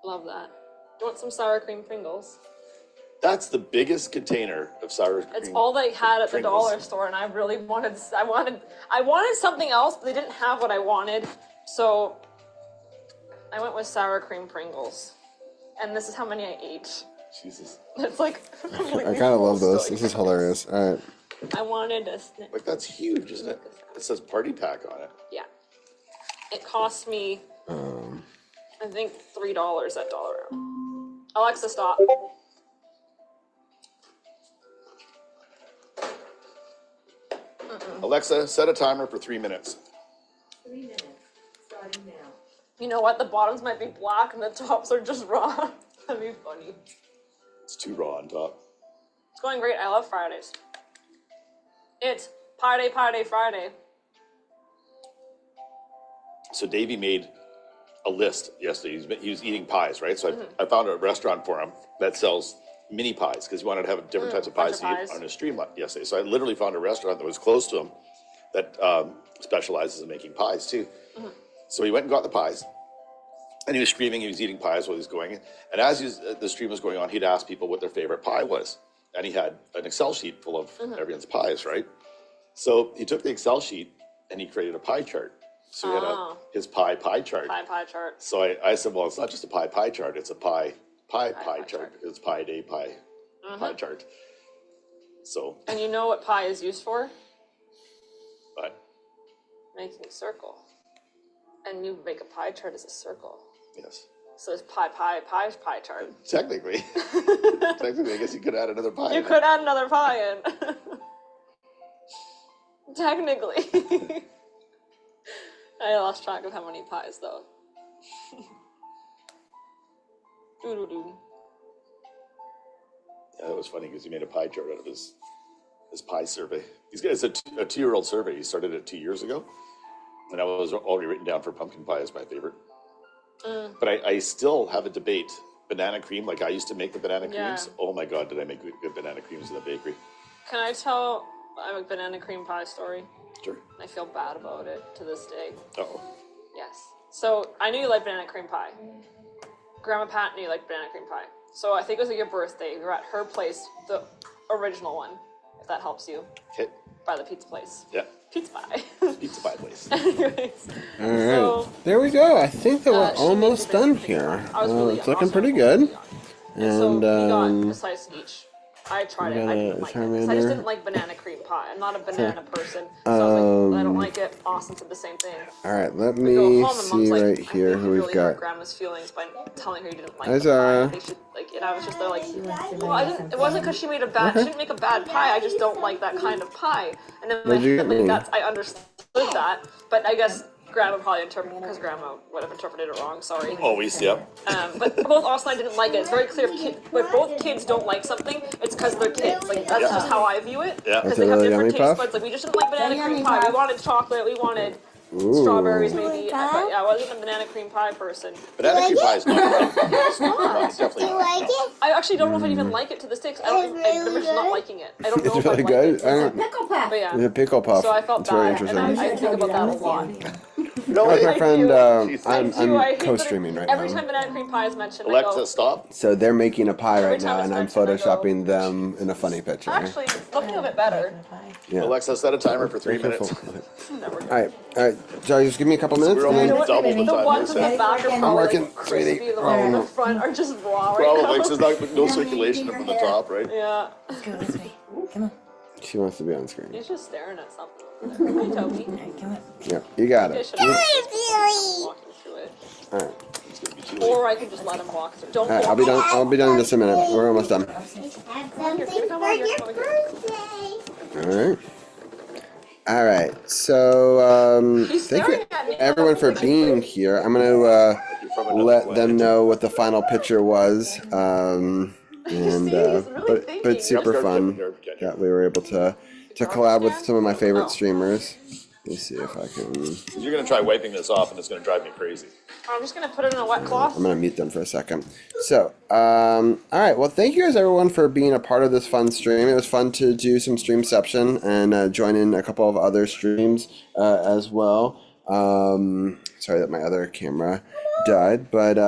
Love that. You want some sour cream Pringles? That's the biggest container of sour cream. It's all they had at the Pringles. dollar store, and I really wanted something else, but they didn't have what I wanted, so I went with sour cream Pringles. And this is how many I ate. Jesus. It's like I kind of love this. This is hilarious. All right. I wanted a snack. Like, that's huge, isn't it? It says party pack on it. Yeah. It cost me, I think, $3 at Dollarama. Alexa, stop. Alexa, set a timer for 3 minutes. 3 minutes. Starting now. You know what? The bottoms might be black and the tops are just raw. That'd be funny. It's too raw on top. It's going great. I love Fridays. It's Pie Day, Friday. So Davey made a list yesterday. He was eating pies, right? So I found a restaurant for him that sells mini pies because he wanted to have different types of pies bunch of to eat pies. on his stream yesterday. So I literally found a restaurant that was close to him that specializes in making pies too. So he went and got the pies. And he was streaming, he was eating pies while he was going. And as the stream was going on, he'd ask people what their favorite pie was. and he had an Excel sheet full of everyone's pies, right? So he took the Excel sheet and he created a pie chart. So he had his pie chart. Pie chart. So I said, well, it's not just a pie chart, it's a pie chart because it's pie day, pie chart. So. And you know what pie is used for? But. Making a circle. And you make a pie chart as a circle. Yes. So it's pie chart. Technically. I guess you could add another pie. You could add another pie in. Technically. I lost track of how many pies though. Doo-doo-doo. Yeah, that was funny because he made a pie chart out of his pie survey. It's a 2-year-old survey. He started it 2 years ago. And I was already written down for pumpkin pie as my favorite. But I still have a debate. Banana cream, like I used to make the banana creams. Oh my God, did I make good banana creams in the bakery? Can I tell a banana cream pie story? Sure. I feel bad about it to this day. Uh-oh. Yes. So I knew you liked banana cream pie. Grandma Pat knew you liked banana cream pie. So I think it was like your birthday. We were at her place, the original one, if that helps you. Okay. By the pizza place. Yeah. Pizza pie. Pizza pie place. Anyways. All right. So, there we go. I think that we're she almost made the done banana here. cream pie. I was really It's young. looking Also, pretty I was really good. young. And so we got a And slice each. I tried we it. got I a didn't like it. 'Cause I just Charmander. didn't like banana cream pie. I'm not a banana person. So I was like, I don't like it. Austin said the same thing. all right, let We me go home and see Mom's like, right I here think who you we've really hurt got. Grandma's feelings by telling her you didn't like Hi, the pie. Zara. They should, like, and I was just there like, well, I didn't. It wasn't because she made a bad. She didn't make a bad pie. I just don't like that kind of pie. And then Where'd you get me? I understood that, but I guess Grandma probably interpreted because Grandma would have interpreted it wrong. Sorry. Always, yeah. But both Austin and I didn't like it. It's very clear if both kids don't like something, it's because they're kids. Like that's just how I view it. Yeah. Because That's a they have really different yummy taste puff. buds. Like we just didn't like banana cream pie. We wanted chocolate. We wanted Ooh. strawberries maybe. But yeah, I wasn't a banana cream pie person. Banana cream pie is not. It's not. It's definitely not. I actually don't know if I even like it to this day. 'Cause I remember just not liking it. I don't know It's if really I like good. it. I don't, Pickle puff. But yeah. it's a pickle puff. So I felt it's very bad, and interesting. I think about that a lot. No, That's my I friend. do. I'm I hate co-streaming that right every now. time banana cream pie is mentioned, I Alexa, go, stop. So they're making a pie Every right time now, it's and I'm mentioned, I go, photoshopping them in a funny picture. actually, it's looking a bit better. Yeah. Alexa, set a timer for 3 minutes. Never All right. So just give me a couple minutes. We're and only then- double the The time. ones in the back are probably working, like crispy. sweetie. The ones in the front are just raw right Probably, now. because there's no circulation from the top, right? Yeah. Go this way. Come on. She wants to be on screen. He's just staring at something. Hey, Toby. All right, come on. Yeah, you got I it. should have walking through it. All right. It's gonna be too late. Or I could just let him walk through. Don't All right. walk. I'll be done in just a minute. We're almost done. Have something for your birthday. All right. All right. So He's thank you staring at me. everyone for being here. I'm gonna You're from another let planet. them know what the final picture was. And he's really thinking. but super Yep, fun yep, yep, yep. that we were able to collab with some of my favorite streamers. Let me see if I can. You're gonna try wiping this off, and it's gonna drive me crazy. I'm just gonna put it in a wet cloth. I'm gonna mute them for a second. So, all right. Well, thank you guys everyone for being a part of this fun stream. It was fun to do some streamception and join in a couple of other streams as well. Sorry that my other camera died, but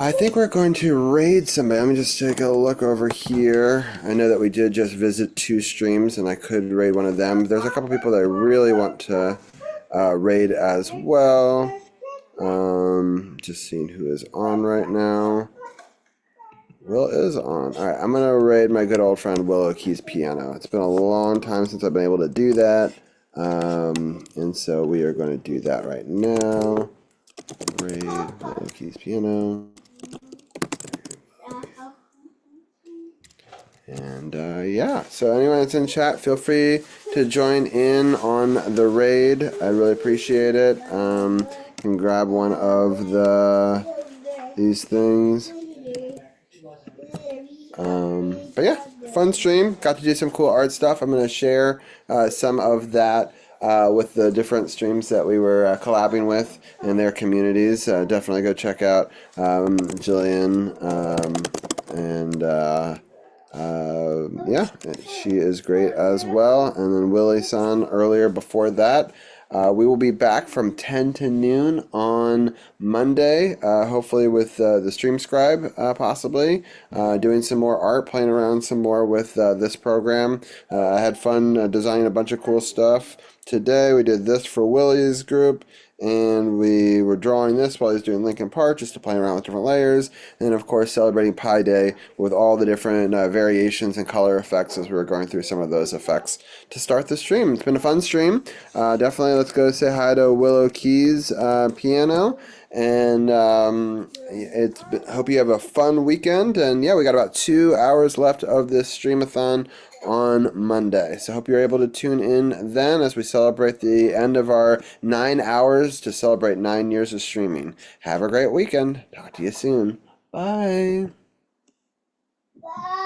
I think we're going to raid somebody. Let me just take a look over here. I know that we did just visit 2 streams, and I could raid one of them. There's a couple people that I really want to raid as well. Just seeing who is on right now. Will is on. All right, I'm gonna raid my good old friend Willow Keys Piano. It's been a long time since I've been able to do that, and so we are going to do that right now. Raid Willow Keys Piano. And yeah, so anyone that's in chat, feel free to join in on the raid. I really appreciate it. You can grab one of these things. But yeah, fun stream. Got to do some cool art stuff. I'm going to share some of that with the different streams that we were collabing with in their communities. Definitely go check out Jillian and yeah, she is great as well. And then Willie-san earlier before that. We will be back from 10 to noon on Monday, hopefully with the Stream Scribe, possibly, doing some more art, playing around some more with this program. I had fun designing a bunch of cool stuff. Today we did this for Willie's group, and we were drawing this while he's doing Linkin Park, just to play around with different layers, and of course celebrating Pi Day with all the different variations and color effects as we were going through some of those effects to start the stream. It's been a fun stream. Definitely let's go say hi to Willow Keys piano, and hope you have a fun weekend. And yeah, we got about 2 hours left of this streamathon on Monday. So hope you're able to tune in then as we celebrate the end of our 9 hours to celebrate 9 years of streaming. Have a great weekend. Talk to you soon. Bye. Bye.